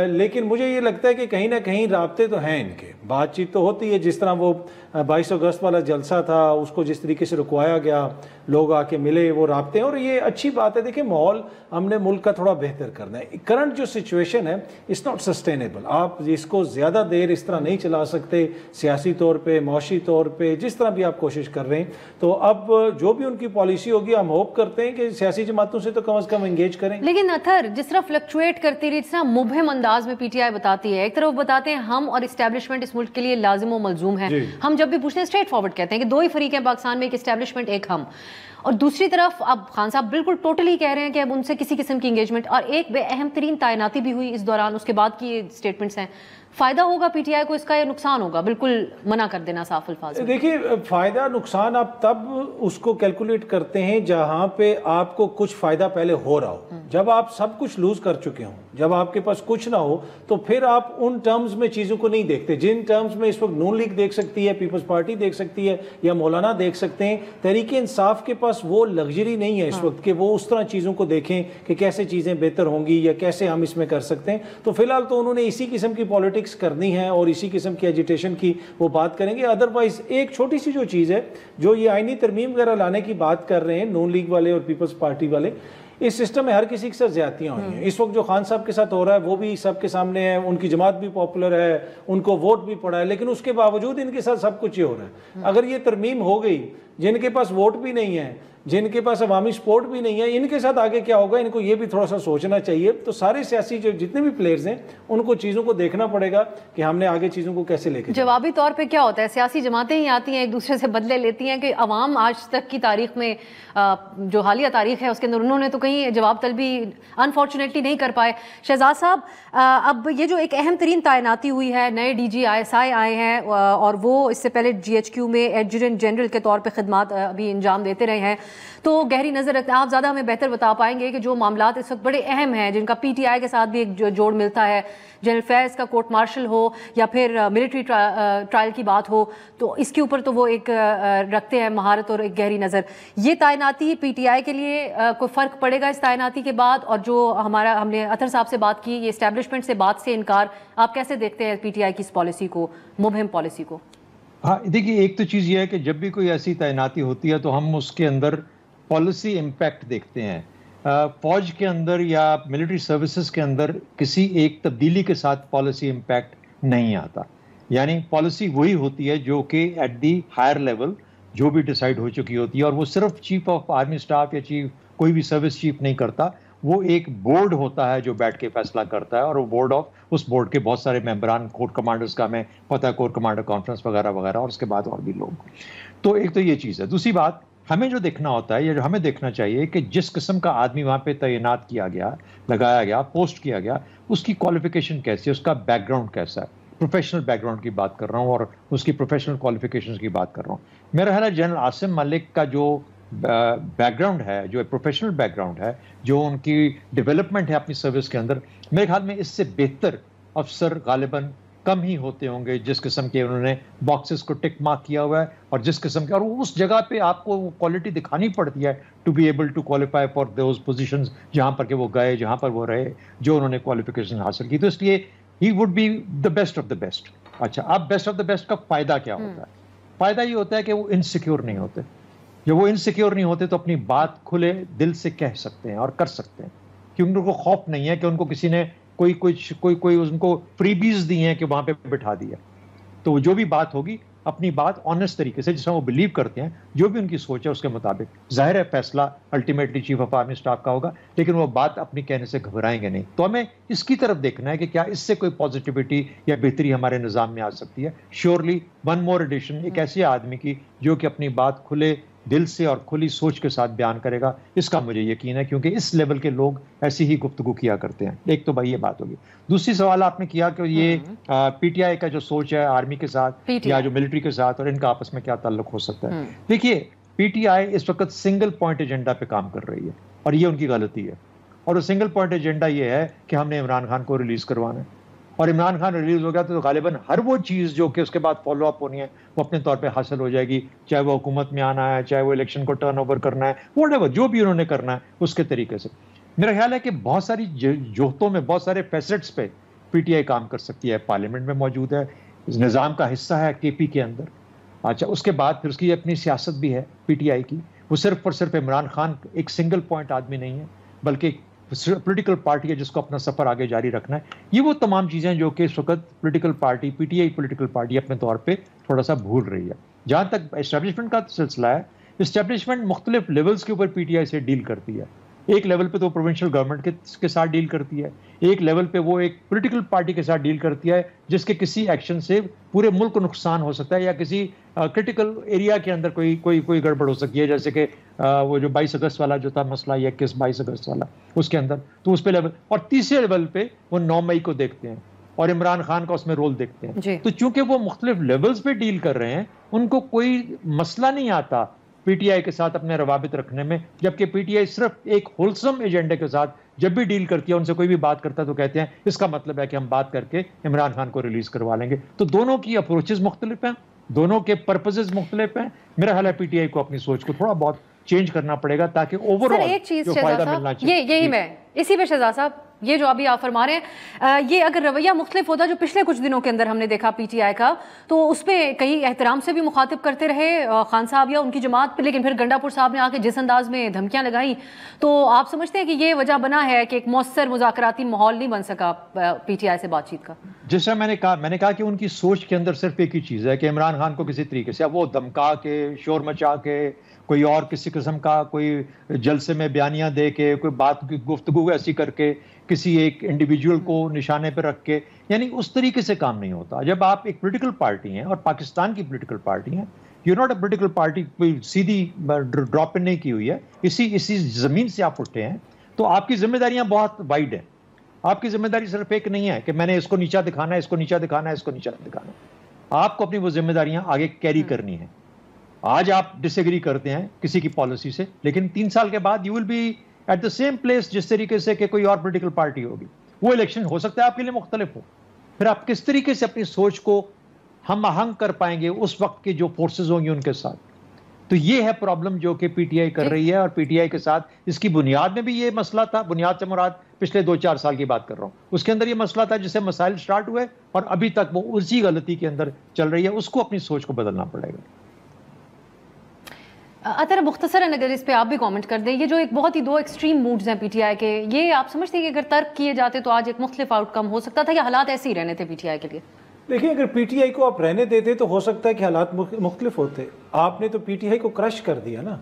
لیکن مجھے یہ لگتا ہے کہ کہیں نہ کہیں رابطے تو ہیں ان کے, بات چیت تو ہوتی ہے. جس طرح وہ 22 اگست والا جلسہ تھا, اس کو جس طریقے سے رکوایا گیا, لوگ آ کے ملے, وہ رابطے ہیں, اور یہ اچھی بات ہے. دیکھیں ماحول ہم نے ملک کا تھوڑا بہتر کرنا ہے. کرنٹ جو سچویشن ہے اٹس ناٹ سسٹینیبل. آپ اس کو زیادہ دیر اس طرح نہیں چلا سکتے, سیاسی طور پہ, معاشی طور پہ, جس طرح بھی آپ کوشش کر رہے ہیں. تو اب جو بھی ان کی پالیسی ہوگی, ہم ہوپ کرتے ہیں کہ سیاسی جماعتوں سے تو کم از کم انگیج کریں. لیکن اطہر جس طرح فلکچویٹ کرتی رہی, جس طرح مبہم انداز میں پی ٹی آئی بتاتی ہے, ایک طرف بتاتے ہیں ہم اور اسٹیبلشمنٹ اس ملک کے لیے لازم و ملزوم ہیں. ہم جب بھی پوچھتے ہیں اسٹریٹ فارورڈ کہتے ہیں کہ 2 ہی فریق ہیں پاکستان میں, ایک اسٹیبلشمنٹ ایک ہم. اور دوسری طرف اب خان صاحب بالکل ٹوٹلی کہہ رہے ہیں کہ اب ان سے کسی قسم کی انگیجمنٹ, اور ایک بے اہم ترین تعیناتی بھی ہوئی اس دوران, اس کے بعد کی یہ اسٹیٹمنٹس ہیں. فائدہ ہوگا پی ٹی آئی کو اس کا یا نقصان ہوگا؟ بالکل منع کر دینا صاف الفاظ میں. دیکھیے فائدہ نقصان آپ تب اس کو کیلکولیٹ کرتے ہیں جہاں پہ آپ کو کچھ فائدہ پہلے ہو رہا ہو. جب آپ سب کچھ لوز کر چکے ہوں, جب آپ کے پاس کچھ نہ ہو, تو پھر آپ ان ٹرمز میں چیزوں کو نہیں دیکھتے جن ٹرمز میں اس وقت نون لیگ دیکھ سکتی ہے, پیپلز پارٹی دیکھ سکتی ہے, یا مولانا دیکھ سکتے ہیں. تحریک انصاف کے پاس وہ لگژری نہیں ہے اس وقت کہ وہ اس طرح چیزوں کو دیکھیں کہ کیسے چیزیں بہتر ہوں گی یا کیسے ہم اس میں کر سکتے ہیں. تو فی الحال تو انہوں نے اسی قسم کی پالیٹکس کرنی ہے اور اسی قسم کی ایجیٹیشن کی وہ بات کریں گے. ادروائز ایک چھوٹی سی جو چیز ہے, جو یہ آئینی ترمیم وغیرہ لانے کی بات کر رہے ہیں نون لیگ والے اور پیپلز پارٹی والے, اس سسٹم میں ہر کسی کے ساتھ زیادتیاں ہوئی ہیں. اس وقت جو خان صاحب کے ساتھ ہو رہا ہے وہ بھی سب کے سامنے ہے, ان کی جماعت بھی پاپولر ہے, ان کو ووٹ بھی پڑا ہے, لیکن اس کے باوجود ان کے ساتھ سب کچھ یہ ہو رہا ہے. اگر یہ ترمیم ہو گئی, جن کے پاس ووٹ بھی نہیں ہے, جن کے پاس عوامی سپورٹ بھی نہیں ہے, ان کے ساتھ آگے کیا ہوگا, ان کو یہ بھی تھوڑا سا سوچنا چاہیے. تو سارے سیاسی جو جتنے بھی پلیئرز ہیں ان کو چیزوں کو دیکھنا پڑے گا کہ ہم نے آگے چیزوں کو کیسے لے کے. جوابی طور پہ کیا ہوتا ہے, سیاسی جماعتیں ہی آتی ہیں ایک دوسرے سے بدلے لیتی ہیں کہ عوام آج تک کی تاریخ میں جو حالیہ تاریخ ہے اس کے اندر انہوں نے تو کہیں جواب طلبی انفارچونیٹلی نہیں کر پائے. شہزاد صاحب اب یہ جو ایک اہم ترین تعیناتی ہوئی ہے, نئے D G I S I آئے ہیں اور وہ اس سے پہلے جی ایچ کیو میں ایڈجوٹنٹ جنرل کے طور پہ خدمات ابھی انجام دیتے رہے ہیں. تو گہری نظر رکھتے ہیں, آپ زیادہ ہمیں بہتر بتا پائیں گے کہ جو معاملات اس وقت بڑے اہم ہیں جن کا پی ٹی آئی کے ساتھ بھی ایک جوڑ ملتا ہے, جنرل فیض کا کورٹ مارشل ہو یا پھر ملٹری ٹرائل کی بات ہو, تو اس کے اوپر تو وہ ایک رکھتے ہیں مہارت اور ایک گہری نظر. یہ تعیناتی پی ٹی آئی کے لیے کوئی فرق پڑے گا اس تعیناتی کے بعد؟ اور جو ہم نے اطہر صاحب سے بات کی, یہ اسٹیبلشمنٹ سے بات سے انکار, آپ کیسے دیکھتے ہیں پی ٹی آئی کی اس پالیسی کو, مبہم پالیسی کو؟ ہاں دیکھیے, ایک تو چیز یہ ہے کہ جب بھی کوئی ایسی تعیناتی ہوتی ہے تو ہم اس کے اندر پالیسی امپیکٹ دیکھتے ہیں. فوج کے اندر یا ملٹری سروسز کے اندر کسی ایک تبدیلی کے ساتھ پالیسی امپیکٹ نہیں آتا. یعنی پالیسی وہی ہوتی ہے جو کہ ایٹ دی ہائر لیول جو بھی ڈیسائیڈ ہو چکی ہوتی ہے, اور وہ صرف چیف آف آرمی اسٹاف یا چیف کوئی بھی سروس چیف نہیں کرتا, وہ ایک بورڈ ہوتا ہے جو بیٹھ کے فیصلہ کرتا ہے, اور وہ اس بورڈ کے بہت سارے ممبران, کورٹ کمانڈرز کا میں پتہ ہے, کورٹ کمانڈر کانفرنس وغیرہ وغیرہ, اور اس کے بعد اور بھی لوگ. تو ایک تو یہ چیز ہے. دوسری بات ہمیں جو دیکھنا ہوتا ہے یا جو ہمیں دیکھنا چاہیے کہ جس قسم کا آدمی وہاں پہ تعینات کیا گیا, لگایا گیا, پوسٹ کیا گیا, اس کی کوالیفیکیشن کیسی ہے, اس کا بیک گراؤنڈ کیسا ہے. پروفیشنل بیک گراؤنڈ کی بات کر رہا ہوں اور اس کی پروفیشنل کوالیفیکیشنز کی بات کر رہا ہوں. میرا خیال ہے جنرل عاصم ملک کا جو بیک گراؤنڈ ہے, جو پروفیشنل بیک گراؤنڈ ہے, جو ان کی ڈیولپمنٹ ہے اپنی سروس کے اندر, میرے خیال میں اس سے بہتر افسر غالباً کم ہی ہوتے ہوں گے جس قسم کے انہوں نے باکسز کو ٹک مارک کیا ہوا ہے اور جس قسم کے, اور اس جگہ پہ آپ کو وہ کوالٹی دکھانی پڑتی ہے to be able to qualify for those positions جہاں پر کہ وہ گئے, جہاں پر وہ رہے, جو انہوں نے کوالیفیکیشن حاصل کی. تو اس لیے ہی would be the best of the best. اچھا, اب بیسٹ آف دا بیسٹ کا فائدہ کیا ہوتا ہے؟ فائدہ یہ ہوتا ہے کہ وہ انسیکیور نہیں ہوتے. جب وہ انسیکیور نہیں ہوتے تو اپنی بات کھلے دل سے کہہ سکتے ہیں اور کر سکتے ہیں, کیونکہ ان کو خوف نہیں ہے کہ ان کو کسی نے کوئی ان کو فریبیز دی ہیں کہ وہاں پہ بٹھا دیا. تو جو بھی بات ہوگی اپنی بات آنیسٹ طریقے سے, جس میں وہ بلیو کرتے ہیں, جو بھی ان کی سوچ ہے اس کے مطابق. ظاہر ہے فیصلہ ultimately chief of army staff کا ہوگا, لیکن وہ بات اپنی کہنے سے گھبرائیں گے نہیں. تو ہمیں اس کی طرف دیکھنا ہے کہ کیا اس سے کوئی پازیٹیوٹی یا بہتری ہمارے نظام میں آ سکتی ہے. شیورلی ون مور ایڈیشن ایک ایسے آدمی کی جو کہ اپنی بات کھلے دل سے اور کھلی سوچ کے ساتھ بیان کرے گا, اس کا مجھے یقین ہے, کیونکہ اس لیول کے لوگ ایسی ہی گفتگو کیا کرتے ہیں. ایک تو بھائی یہ بات ہوگی. دوسری سوال آپ نے کیا کہ یہ پی ٹی آئی کا جو سوچ ہے آرمی کے ساتھ یا جو ملٹری کے ساتھ, اور ان کا آپس میں کیا تعلق ہو سکتا ہے. دیکھیے, پی ٹی آئی اس وقت سنگل پوائنٹ ایجنڈا پہ کام کر رہی ہے اور یہ ان کی غلطی ہے. اور وہ سنگل پوائنٹ ایجنڈا یہ ہے کہ ہم نے عمران خان کو ریلیز کروانا ہے, اور عمران خان ریلیز ہو گیا تو غالباً ہر وہ چیز جو کہ اس کے بعد فالو اپ ہونی ہے وہ اپنے طور پہ حاصل ہو جائے گی, چاہے وہ حکومت میں آنا ہے, چاہے وہ الیکشن کو ٹرن اوور کرنا ہے, واٹ ایور جو بھی انہوں نے کرنا ہے اس کے طریقے سے. میرا خیال ہے کہ بہت ساری جوہتوں میں, بہت سارے فیسٹس پہ پی ٹی آئی کام کر سکتی ہے. پارلیمنٹ میں موجود ہے, اس نظام کا حصہ ہے کے پی کے اندر. اچھا, اس کے بعد پھر اس کی اپنی سیاست بھی ہے پی ٹی آئی کی. وہ صرف اور صرف عمران خان ایک سنگل پوائنٹ آدمی نہیں ہے, بلکہ پولیٹیکل پارٹی ہے جس کو اپنا سفر آگے جاری رکھنا ہے. یہ وہ تمام چیزیں جو کہ اس وقت political party, P T I political party اپنے طور پہ تھوڑا سا بھول رہی ہے. جہاں تک اسٹیبلشمنٹ کا سلسلہ ہے, اسٹیبلشمنٹ مختلف لیولز کے اوپر پی ٹی آئی سے ڈیل کرتی ہے. ایک لیول پہ تو پروونشل گورنمنٹ کے ساتھ ڈیل کرتی ہے, ایک لیول پہ وہ ایک پولیٹیکل پارٹی کے ساتھ ڈیل کرتی ہے جس کے کسی ایکشن سے پورے ملک کو نقصان ہو سکتا ہے, یا کسی کرٹیکل ایریا کے اندر کوئی گڑبڑ ہو سکتی ہے, جیسے کہ وہ جو 22 اگست والا جو تھا مسئلہ, 21-22 اگست والا, اس کے اندر تو اس پہ لیول. اور تیسرے لیول پہ وہ 9 مئی کو دیکھتے ہیں اور عمران خان کا اس میں رول دیکھتے ہیں. تو چونکہ وہ مختلف لیولز پہ ڈیل کر رہے ہیں, ان کو کوئی مسئلہ نہیں آتا پی ٹی آئی کے ساتھ اپنے روابط رکھنے میں, جبکہ پی ٹی آئی صرف ایک ہولسم ایجنڈے کے ساتھ جب بھی ڈیل کرتی ہے, ان سے کوئی بھی بات کرتا ہے تو کہتے ہیں اس کا مطلب ہے کہ ہم بات کر کے عمران خان کو ریلیز کروا لیں گے. تو دونوں کی اپروچز مختلف ہیں, دونوں کے پرپزز مختلف ہیں. میرا خیال ہے پی ٹی آئی کو اپنی سوچ کو تھوڑا بہت چینج کرنا پڑے گا تاکہ اوور آل جو فائدہ ملنا چاہیے. یہی میں اسی پہ شہزاد صاحب, یہ جو ابھی آپ فرما رہے ہیں, یہ اگر رویہ مختلف ہوتا جو پچھلے کچھ دنوں کے اندر ہم نے دیکھا پی ٹی آئی کا, تو اس پہ کئی احترام سے بھی مخاطب کرتے رہے خان صاحب یا ان کی جماعت پہ, لیکن پھر گنڈا پور صاحب نے آ کے جس انداز میں دھمکیاں لگائیں, تو آپ سمجھتے ہیں کہ یہ وجہ بنا ہے کہ ایک مؤثر مذاکراتی ماحول نہیں بن سکا پی ٹی آئی سے بات چیت کا؟ جس طرح میں نے کہا کہ ان کی سوچ کے اندر صرف ایک ہی چیز ہے کہ عمران خان کو کسی طریقے سے وہ دھمکا کے, شور مچا کے, کوئی اور کسی قسم کا کوئی جلسے میں بیانیاں دے کے, کوئی بات کی گفتگو ایسی کر کے, کسی ایک انڈیویجول کو نشانے پہ رکھ کے, یعنی اس طریقے سے کام نہیں ہوتا. جب آپ ایک پولیٹیکل پارٹی ہیں اور پاکستان کی پولیٹیکل پارٹی ہیں, you not a political party کوئی سیدھی ڈراپ ان نہیں کی ہوئی ہے, اسی زمین سے آپ اٹھے ہیں, تو آپ کی ذمہ داریاں بہت وائڈ ہیں. آپ کی ذمہ داری صرف ایک نہیں ہے کہ میں نے اس کو نیچا دکھانا ہے, اس کو نیچا دکھانا ہے, اس کو نیچا دکھانا ہے. آپ کو اپنی وہ ذمہ داریاں آگے کیری کرنی ہیں. آج آپ ڈس ایگری کرتے ہیں کسی کی پالیسی سے, لیکن 3 سال کے بعد you will be at the same place جس طریقے سے کہ کوئی اور پولیٹیکل پارٹی ہوگی. وہ الیکشن ہو سکتا ہے آپ کے لیے مختلف ہو, پھر آپ کس طریقے سے اپنی سوچ کو ہم آہنگ کر پائیں گے اس وقت کے جو فورسز ہوں گی ان کے ساتھ. تو یہ ہے پرابلم جو کہ پی ٹی آئی کر رہی ہے, اور پی ٹی آئی کے ساتھ اس کی بنیاد میں بھی یہ مسئلہ تھا. بنیاد سے مراد پچھلے 2-4 سال کی بات کر رہا ہوں, اس کے اندر یہ مسئلہ تھا جس سے مسائل سٹارٹ ہوئے, اور ابھی تک وہ اسی غلطی کے اندر چل رہی ہے. اس کو اپنی سوچ کو بدلنا پڑے گا. اطہر مختصراً اگر اس پہ آپ بھی کامنٹ کر دیں, یہ جو ایک بہت ہی 2 ایکسٹریم موڈز ہیں پی ٹی آئی کے, یہ آپ سمجھتے ہیں کہ اگر ترک کیے جاتے تو آج ایک مختلف آؤٹ کم ہو سکتا تھا, یا حالات ایسے ہی رہنے تھے پی ٹی آئی کے لیے؟ دیکھیں, اگر پی ٹی آئی کو آپ رہنے دیتے تو ہو سکتا ہے کہ حالات مختلف ہوتے. آپ نے تو پی ٹی آئی کو کرش کر دیا نا.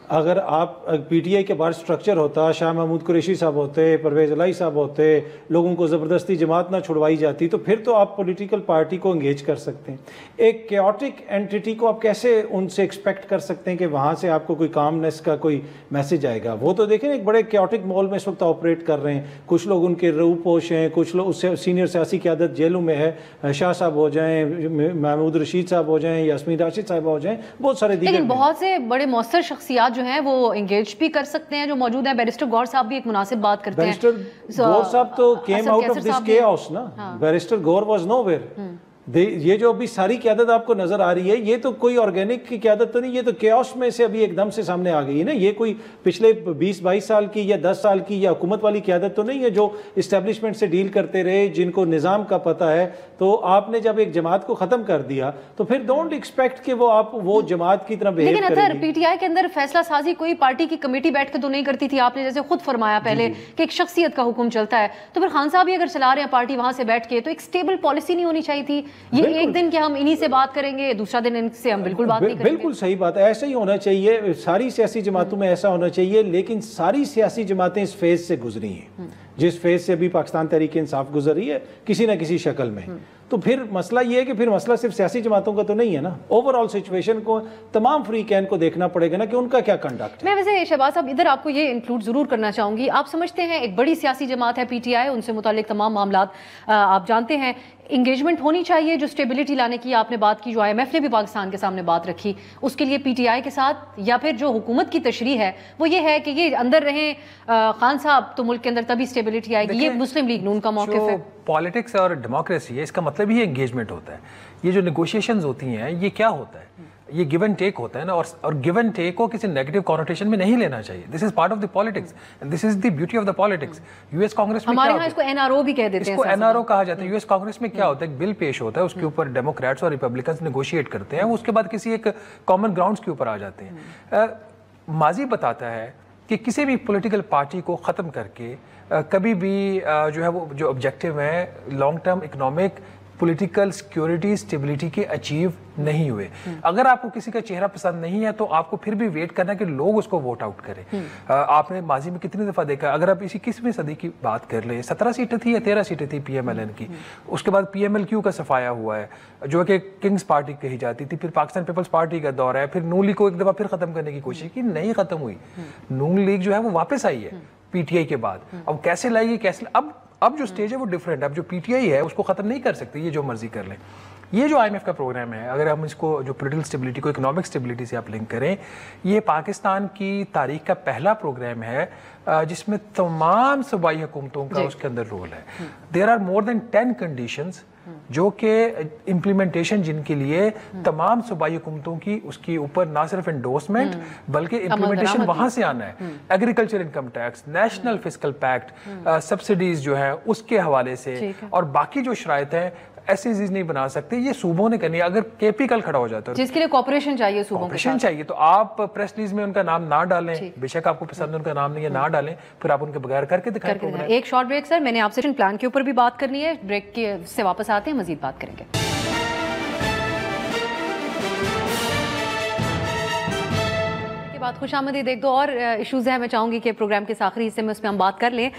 اگر آپ پی ٹی آئی کے باہر سٹرکچر ہوتا, شاہ محمود قریشی صاحب ہوتے, پرویز الہی صاحب ہوتے, لوگوں کو زبردستی جماعت نہ چھڑوائی جاتی, تو پھر تو آپ پولیٹیکل پارٹی کو انگیج کر سکتے ہیں. ایک کیوٹک اینٹیٹی کو آپ کیسے ان سے ایکسپیکٹ کر سکتے ہیں کہ وہاں سے آپ کو کوئی کامنس کا کوئی میسج آئے گا؟ وہ تو دیکھیں ایک بڑے کیوٹک ماحول میں اس وقت آپریٹ کر رہے ہیں. کچھ لوگ ان کے رو پوش ہیں, کچھ لوگ اس سے سینئر سیاسی قیادت جیلوں میں ہے, شاہ صاحب ہو جائیں, محمود رشید صاحب ہو جائیں, یاسمین راشد صاحب ہو جائیں, بہت سارے دیگر. لیکن بہت سے بڑے مؤثر شخصیات جو جو ہیں وہ انگیج بھی کر سکتے ہیں جو موجود ہیں. بیرسٹر گور صاحب بھی ایک مناسب بات کرتے ہیں. بیرسٹر گور صاحب تو کیم آؤٹ آف دس کیاؤس نا. بیرسٹر گور واز نو ویئر. یہ جو ابھی ساری قیادت آپ کو نظر آ رہی ہے یہ تو کوئی آرگینک کی قیادت تو نہیں, یہ تو کیوس میں سے ابھی ایک دم سے سامنے آ گئی ہے نا. یہ کوئی پچھلے 20-22 سال کی یا 10 سال کی یا حکومت والی قیادت تو نہیں ہے جو اسٹیبلشمنٹ سے ڈیل کرتے رہے, جن کو نظام کا پتہ ہے. تو آپ نے جب ایک جماعت کو ختم کر دیا تو پھر ڈونٹ ایکسپیکٹ کہ وہ آپ وہ جماعت کی طرح بہیو کریں. لیکن اطہر پی ٹی آئی کے اندر فیصلہ سازی کوئی پارٹی کی کمیٹی بیٹھ کے تو نہیں کرتی تھی. آپ نے جیسے خود فرمایا پہلے کہ ایک شخصیت کا حکم چلتا ہے, تو پھر خان صاحب بھی اگر چلا رہے ہیں پارٹی وہاں سے بیٹھ کے, تو ایک سٹیبل پالیسی نہیں ہونی چاہیے تھی. یہ ایک دن کہ ہم انہی سے بات کریں گے, دوسرا دن ان سے ہم بالکل بات نہیں کریں گے. بالکل صحیح بات ہے, ایسا ہی ہونا چاہیے. ساری سیاسی جماعتوں میں ایسا ہونا چاہیے, لیکن ساری سیاسی جماعتیں اس فیز سے گزری ہیں جس فیز سے ابھی پاکستان تحریک انصاف گزر رہی ہے کسی نہ کسی شکل میں. تو پھر مسئلہ یہ ہے کہ پھر مسئلہ صرف سیاسی جماعتوں کا تو نہیں ہے نا, اوور آل سچویشن کو تمام فریقین کو دیکھنا پڑے گا نا کہ ان کا کیا کنڈکٹ ہے. میں ویسے شہباز صاحب ادھر آپ کو یہ انکلوڈ ضرور کرنا چاہوں گی. آپ سمجھتے ہیں ایک بڑی سیاسی جماعت ہے پی ٹی آئی, ان سے متعلق تمام معاملات آپ جانتے ہیں, انگیجمنٹ ہونی چاہیے جو اسٹیبلٹی لانے کی آپ نے بات کی, جو آئی ایم ایف نے بھی پاکستان کے سامنے بات رکھی, اس کے لیے پی ٹی آئی کے ساتھ, یا پھر جو حکومت کی تشریح ہے وہ یہ ہے کہ یہ اندر رہیں خان صاحب تو ملک کے اندر تبھی اسٹیبلٹی آئے گی. یہ مسلم لیگ نون کا موقف ہے. پالیٹکس اور ڈیموکریسی ہے, اس کا مطلب ہی انگیجمنٹ ہوتا ہے. یہ جو نیگوشیشنز ہوتی ہیں یہ کیا ہوتا ہے, یہ گیو اینڈ ٹیک ہوتا ہے نا, اور گیو اینڈ ٹیک کو کسی نیگیٹو کونوٹیشن میں نہیں لینا چاہیے. This is part of the politics, this is the beauty of the politics. U S Congress میں ہمارے یہاں اس کو این آر او بھی کہہ دیتے ہیں, اس کو این آر او کہا جاتا ہے. یو ایس کانگریس میں کیا ہوتا ہے, ایک بل پیش ہوتا ہے, اس کے اوپر ڈیموکریٹس اور ریپبلکنس نیگوشیٹ کرتے ہیں, اس کے بعد کسی ایک کامن گراؤنڈس کے اوپر آ جاتے ہیں. ماضی بتاتا ہے کہ کسی بھی پولیٹیکل پارٹی کو ختم کر کے کبھی بھی جو ہے وہ جو آبجیکٹیو ہیں long term economic political security stability کے اچیو نہیں ہوئے. اگر آپ کو کسی کا چہرہ پسند نہیں ہے تو آپ کو پھر بھی ویٹ کرنا کہ لوگ اس کو ووٹ آؤٹ کریں. آپ نے ماضی میں کتنی دفعہ دیکھا, اگر آپ اسی 21ویں صدی کی بات کر لیں, 17 سیٹیں تھی یا 13 سیٹیں تھی پی ایم ایل این کی, اس کے بعد پی ایم ایل کیو کا صفایا ہوا ہے جو کہ کنگز پارٹی کہی جاتی تھی, پھر پاکستان پیپلز پارٹی کا دور ہے, پھر نون لیگ کو ایک دفعہ پھر ختم کرنے کی کوشش کی, نہیں ختم ہوئی. نون لیگ جو ہے وہ واپس آئی ہے پی ٹی آئی کے بعد. اب کیسے لائے گی, کیسے اب جو سٹیج ہے وہ ڈیفرنٹ ہے. اب جو پی ٹی آئی ہے اس کو ختم نہیں کر سکتے, یہ جو مرضی کر لیں. یہ جو آئی ایم ایف کا پروگرام ہے, اگر ہم اس کو جو پولیٹیکل اسٹیبلٹی کو اکنامک اسٹیبلٹی سے آپ لنک کریں, یہ پاکستان کی تاریخ کا پہلا پروگرام ہے جس میں تمام صوبائی حکومتوں کا اس کے اندر رول ہے. There are more then 10 conditions جو کہ امپلیمنٹیشن جن کے لیے تمام صوبائی حکومتوں کی اس کے اوپر نہ صرف انڈورسمنٹ بلکہ امپلیمنٹیشن وہاں سے آنا ہے. Agriculture income tax, national fiscal pact, subsidies جو ہے اس کے حوالے سے, اور باقی جو شرائط ہیں ایسی چیز نہیں بنا سکتے, یہ صوبوں نے کرنی ہے. اگر کے پی کل کھڑا ہو جاتا ہے جس کے لیے کوپریشن چاہیے, صوبوں کے ساتھ چاہیے, تو آپ پریس ریلیز میں ان کا نام نہ ڈالیں, بے شک آپ کو پسند ان کا نام نہیں ہے, نہ ڈالیں, پھر آپ ان کے بغیر کر کے دکھائیں. ایک شارٹ بریک سر, میں نے آپ سے پلان کے اوپر بھی بات کرنی ہے, بریک سے واپس آتے ہیں مزید بات کریں گے. بات خوش آمدید. ایک دو اور ایشوز ہیں, میں چاہوں گی کہ پروگرام کے آخری حصے میں اس پہ ہم بات کر لیں.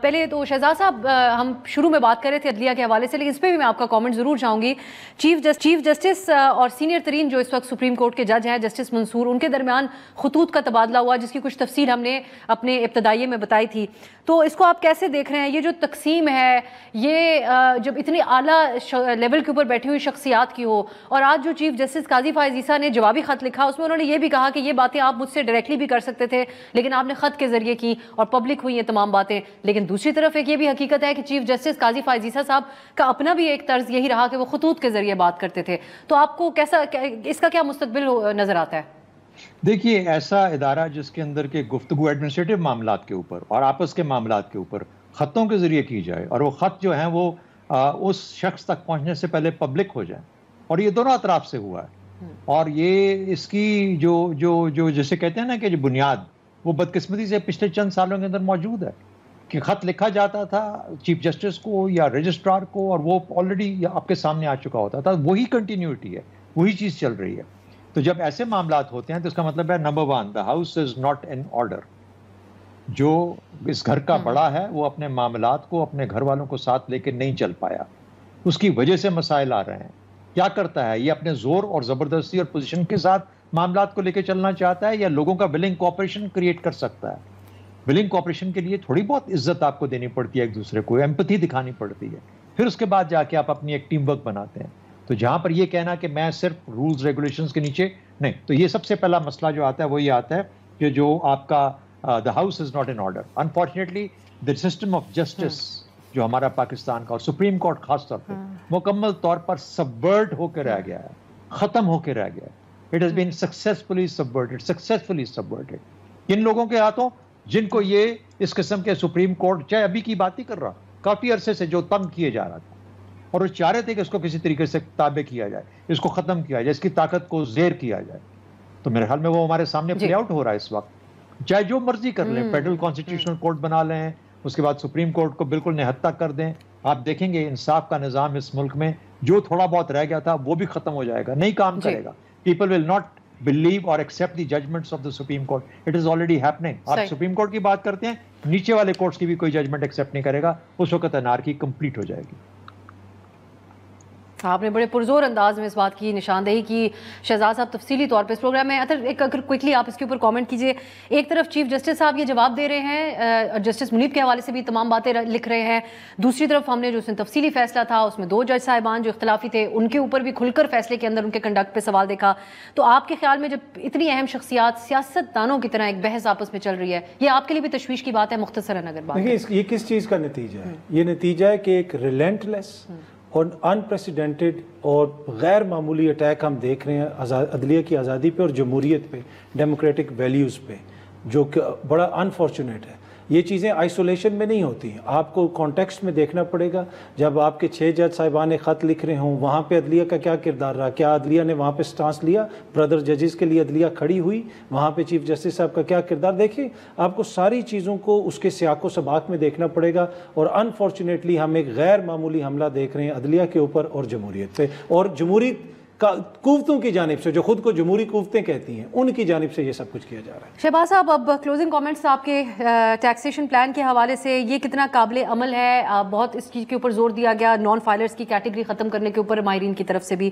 پہلے تو شہزاد صاحب, ہم شروع میں بات کر رہے تھے عدلیہ کے حوالے سے, لیکن اس پہ بھی میں آپ کا کامنٹ ضرور چاہوں گی. چیف جسٹس اور سینئر ترین جو اس وقت سپریم کورٹ کے جج ہیں جسٹس منصور, ان کے درمیان خطوط کا تبادلہ ہوا جس کی کچھ تفصیل ہم نے اپنے ابتدائیے میں بتائی تھی. تو اس کو آپ کیسے دیکھ رہے ہیں, یہ جو تقسیم ہے, یہ جب اتنی اعلیٰ لیول کے اوپر بیٹھی ہوئی شخصیات کی ہو, اور آج جو چیف جسٹس قاضی فائز عیسیٰ نے جوابی خط لکھا, اس میں انہوں نے یہ بھی کہا کہ یہ باتیں آپ مجھ سے ڈائریکٹلی بھی کر سکتے تھے لیکن آپ نے خط کے ذریعے کی اور پبلک ہوئی یہ تمام باتیں. لیکن دوسری طرف ایک یہ بھی حقیقت ہے کہ چیف جسٹس قاضی فائز عیسیٰ صاحب کا اپنا بھی ایک طرز یہی رہا کہ وہ خطوط کے ذریعے بات کرتے تھے. تو آپ کو کیسا, اس کا کیا مستقبل نظر آتا ہے؟ دیکھیے, ایسا ادارہ جس کے اندر کے گفتگو ایڈمنسٹریٹو معاملات کے اوپر اور آپس کے معاملات کے اوپر خطوں کے ذریعے کی جائے, اور وہ خط جو ہیں وہ اس شخص تک پہنچنے سے پہلے پبلک ہو جائیں, اور یہ دونوں اطراف سے ہوا ہے. اور یہ اس کی جو جیسے کہتے ہیں نا کہ جو بنیاد, وہ بدقسمتی سے پچھلے چند سالوں کے اندر موجود ہے کہ خط لکھا جاتا تھا چیف جسٹس کو یا رجسٹرار کو, اور وہ آلریڈی آپ کے سامنے آ چکا ہوتا تھا. وہی کنٹینیوٹی ہے, وہی چیز چل رہی ہے. تو جب ایسے معاملات ہوتے ہیں تو اس کا مطلب ہے number 1, the house is not in order. جو اس گھر کا بڑا ہے وہ اپنے معاملات کو اپنے گھر والوں کو ساتھ لے کے نہیں چل پایا, اس کی وجہ سے مسائل آ رہے ہیں. کیا کرتا ہے یہ, اپنے زور اور زبردستی اور پوزیشن کے ساتھ معاملات کو لے کے چلنا چاہتا ہے, یا لوگوں کا ولنگ کوآپریشن کریٹ کر سکتا ہے؟ ولنگ کوآپریشن کے لیے تھوڑی بہت عزت آپ کو دینی پڑتی ہے, ایک دوسرے کو ایمپتھی دکھانی پڑتی ہے, پھر اس کے بعد جا کے آپ اپنی ایک ٹیم ورک بناتے ہیں. تو جہاں پر یہ کہنا کہ میں صرف رولز ریگولیشنز کے نیچے نہیں, تو یہ سب سے پہلا مسئلہ جو آتا ہے وہ یہ آتا ہے کہ جو آپ کا the house is not in order. Unfortunately, the system of justice جو ہمارا پاکستان کا اور سپریم کورٹ خاص طور پہ مکمل طور پر سبورٹ ہو کے رہ گیا ہے, ختم ہو کے رہ گیا ہے. It has been successfully subverted. کن لوگوں کے ہاتھوں, جن کو یہ اس قسم کے سپریم کورٹ, چاہے ابھی کی بات ہی کر رہا, کافی عرصے سے جو تنگ کیے جا رہا تھا اور وہ چاہ رہے تھے کہ اس کو کسی طریقے سے تابع کیا جائے, اس کو ختم کیا جائے, اس کی طاقت کو زیر کیا جائے. تو میرے خیال میں وہ ہمارے سامنے پلے آؤٹ ہو رہا ہے اس وقت. چاہے جو مرضی کر لیں, فیڈرل کانسٹیٹیوشنل کورٹ بنا لیں, اس کے بعد سپریم کورٹ کو بالکل نہتہ کر دیں, آپ دیکھیں گے انصاف کا نظام اس ملک میں جو تھوڑا بہت رہ گیا تھا وہ بھی ختم ہو جائے گا, نہیں کام کرے گا. People will not believe or accept the judgments of the Supreme Court. It is already happening. آپ سپریم کورٹ کی بات کرتے ہیں, نیچے والے کورٹس کی بھی کوئی ججمنٹ ایکسیپٹ نہیں کرے گا, اس وقت انارکی کمپلیٹ ہو جائے گی. آپ نے بڑے پرزور انداز میں اس بات کی نشاندہی کی. شہزاد صاحب تفصیلی طور پہ اس پروگرام میں اگر کوئکلی آپ اس کے اوپر کامنٹ کیجئے. ایک طرف چیف جسٹس صاحب یہ جواب دے رہے ہیں, جسٹس منیب کے حوالے سے بھی تمام باتیں لکھ رہے ہیں. دوسری طرف ہم نے جو اس میں تفصیلی فیصلہ تھا اس میں 2 جج صاحبان جو اختلافی تھے ان کے اوپر بھی کھل کر فیصلے کے اندر ان کے کنڈکٹ پہ سوال دیکھا. تو آپ کے خیال میں جب اتنی اہم شخصیات سیاست دانوں کی طرح ایک بحث آپس میں چل رہی ہے, یہ آپ کے لیے بھی تشویش کی بات ہے؟ مختصراً اگر بات دیکھیں, یہ کس چیز کا نتیجہ ہے؟ یہ نتیجہ ہے کہ ایک ریلینٹلیس اور انپریسیڈنٹڈ اور غیر معمولی اٹیک ہم دیکھ رہے ہیں عدلیہ کی آزادی پہ اور جمہوریت پہ, ڈیموکریٹک ویلیوز پہ, جو کہ بڑا انفارچونیٹ ہے. یہ چیزیں آئسولیشن میں نہیں ہوتی ہیں, آپ کو کانٹیکسٹ میں دیکھنا پڑے گا. جب آپ کے 6 جج صاحبان خط لکھ رہے ہوں, وہاں پہ عدلیہ کا کیا کردار رہا, کیا عدلیہ نے وہاں پہ سٹانس لیا, بردر ججز کے لیے عدلیہ کھڑی ہوئی, وہاں پہ چیف جسٹس صاحب کا کیا کردار. دیکھیں, آپ کو ساری چیزوں کو اس کے سیاق و سباق میں دیکھنا پڑے گا. اور انفارچونیٹلی ہم ایک غیر معمولی حملہ دیکھ رہے ہیں عدلیہ کے اوپر اور جمہوریت پہ, اور جمہوریت قوتوں کی جانب سے, جو خود کو جمہوری قوتیں کہتی ہیں, ان کی جانب سے یہ سب کچھ کیا جا رہا ہے. شہباز صاحب, اب کلوزنگ کامنٹس آپ کے ٹیکسیشن پلان کے حوالے سے, یہ کتنا قابل عمل ہے؟ بہت اس چیز کے اوپر زور دیا گیا, نان فائلرز کی کیٹیگری ختم کرنے کے اوپر ماہرین کی طرف سے بھی,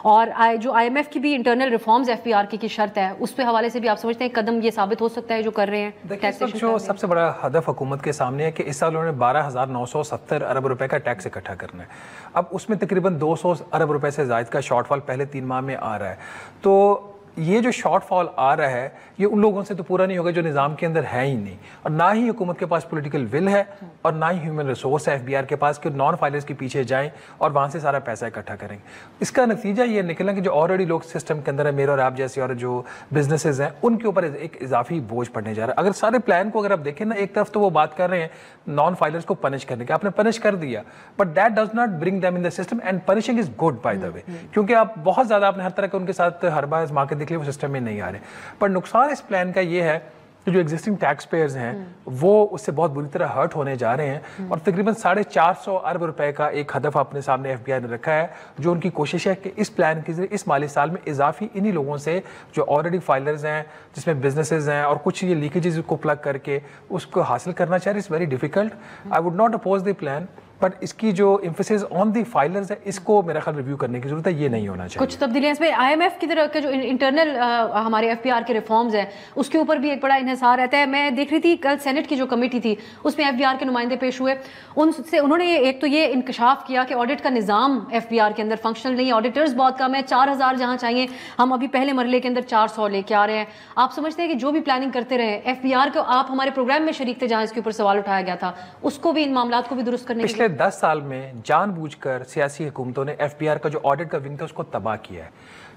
اور جو آئی ایم ایف کی بھی internal reforms F P R کی شرط ہے, اس پہ حوالے سے بھی آپ سمجھتے ہیں قدم یہ ثابت ہو سکتا ہے جو کر رہے ہیں؟ جو سب سے بڑا ہدف حکومت کے سامنے ہے کہ اس سال انہوں نے 12,970 ارب روپے کا ٹیکس اکٹھا کرنا ہے. اب اس میں تقریباً 200 ارب روپے سے زائد کا شارٹ فال پہلے 3 ماہ میں آ رہا ہے. تو یہ جو شارٹ فال آ رہا ہے یہ ان لوگوں سے تو پورا نہیں ہوگا جو نظام کے اندر ہے ہی نہیں, اور نہ ہی حکومت کے پاس پولیٹیکل ول ہے اور نہ ہی ہیومن ریسورس ہے ایف بی آر کے پاس کہ نان فائلرز کے پیچھے جائیں اور وہاں سے سارا پیسہ اکٹھا کریں. اس کا نتیجہ یہ نکلا کہ جو آلریڈی لوگ سسٹم کے اندر ہے, میرے اور آپ جیسے اور جو بزنسز ہیں, ان کے اوپر ایک اضافی بوجھ پڑنے جا رہا ہے. اگر سارے پلان کو اگر آپ دیکھیں نا, ایک طرف تو وہ بات کر رہے ہیں نان فائلرز کو پنش کرنے کے, آپ نے پنش کر دیا, but that does not bring them in the system, and punishing is good by the way, کیونکہ آپ بہت زیادہ آپ نے ہر طرح کے ان کے ساتھ ہر بار آزما کے دیکھ لیا, وہ سسٹم میں نہیں آ رہے. پر نقصان اس پلان کا یہ ہے کہ جو ایگزسٹنگ ٹیکس پیئرز ہیں وہ اس سے بہت بری طرح ہرٹ ہونے جا رہے ہیں, اور تقریباً 450 ارب روپے کا ایک ہدف اپنے سامنے ایف بی آئی نے رکھا ہے, جو ان کی کوشش ہے کہ اس پلان کے ذریعے اس مالی سال میں اضافی انہی لوگوں سے جو آلریڈی فائلرز ہیں, جس میں بزنسز ہیں اور کچھ یہ لیکیجز کو پلگ کر کے اس کو حاصل کرنا چاہ رہے. It's very difficult. I would not oppose the plan, but اس کی جو ایمفیسس آن دی فائلرز ہے اس کو میرا خیال ریویو کرنے کی ضرورت ہے, یہ نہیں ہونا چاہیے. کچھ تبدیلیاں اس میں آئی ایم ایف کی طرف کے جو انٹرنل ہمارے ایف پی آر کے ریفارمز ہیں اس کے اوپر بھی ایک بڑا انحصار رہتا ہے. میں دیکھ رہی تھی کل سینٹ کی جو کمیٹی تھی اس میں ایف بی آر کے نمائندے پیش ہوئے, ان سے انہوں نے ایک تو یہ انکشاف کیا کہ آڈٹ کا نظام ایف بی آر کے اندر فنکشنل نہیں ہے, آڈیٹرز بہت کم ہے, 4,000 جہاں چاہیے ہم ابھی پہلے مرحلے کے اندر 400 لے کے آ رہے ہیں. آپ سمجھتے ہیں کہ جو بھی پلاننگ کرتے رہے ایف بی آر کو, آپ ہمارے پروگرام میں شریک تھے جہاں اس کے اوپر سوال اٹھایا گیا تھا, اس کو بھی ان معاملات کو بھی درست کرنے پچھلے 10 سال میں جان بوجھ کر سیاسی حکومتوں نے ایف بی آر کا جو آڈٹ کا ونگ تھا اس کو تباہ کیا ہے.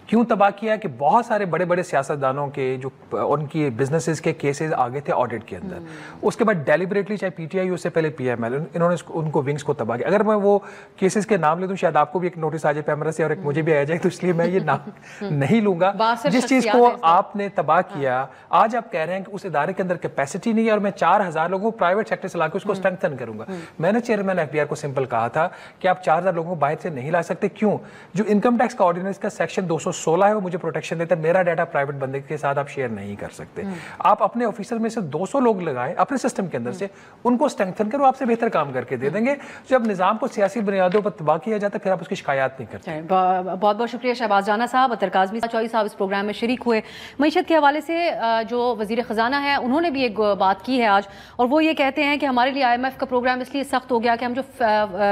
کیوں تباہ کیا ہے کہ بہت سارے بڑے بڑے سیاستدانوں کے جو ان کی بزنسز کے کیسز آگے تھے آڈٹ کے اندر, اس کے بعد ڈیلیبریٹلی چاہے پی ٹی آئی اس سے پہلے پی ایم ایل, انہوں نے ان کو ونگز کو تباہ کیا. اگر میں وہ کیسز کے نام لے دوں شاید آپ کو بھی ایک نوٹس آ جائے پیمرا سے اور ایک مجھے بھی آ جائے, تو اس لیے میں یہ نام نہیں لوں گا. جس چیز کو آپ نے تباہ کیا, آج آپ کہہ رہے ہیں کہ اس ادارے کے اندر کیپیسٹی نہیں ہے اور میں 4,000 لوگوں کو پرائیویٹ سیکٹر سے لا کے اس کو اسٹرینتھن کروں گا. میں نے چیئرمین ایف بی آر کو سمپل کہا تھا کہ آپ 4,000 لوگوں کو باہر سے نہیں لا سکتے. کیوں؟ جو انکم ٹیکس کا آرڈیننس کا سیکشن 216 ہے وہ مجھے پروٹیکشن دیتا ہے, میرا ڈیٹا پرائیویٹ بندے کے ساتھ آپ شیئر نہیں کر سکتے. آپ اپنے آفیسر میں سے 200 لوگ لگائیں اپنے سسٹم کے اندر سے, ان کو اسٹرینتھن کرو, آپ سے بہتر کام کر کے دے دیں گے. جب نظام کو سیاسی بنیادوں پر تباہ کیا جاتا ہے پھر آپ اس کی شکایات نہیں کرتے. بہت بہت شکریہ شہباز جانا صاحب. اطہر کاظمی صاحب اس پروگرام میں شریک ہوئے. معیشت کے حوالے سے جو وزیر خزانہ ہے انہوں نے بھی ایک بات کی ہے آج, اور وہ یہ کہتے ہیں کہ ہمارے لیے آئی ایم ایف کا پروگرام اس لیے سخت ہو گیا کہ ہم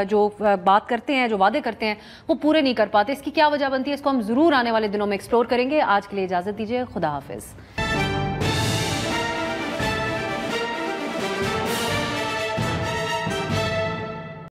جو بات کرتے ہیں, جو وعدے کرتے ہیں وہ پورے نہیں کر پاتے. اس کی کیا وجہ بنتی ہے, اس کو ہم ضرور آنے والے دنوں میں ایکسپلور کریں گے. آج کے لیے اجازت دیجیے, خدا حافظ.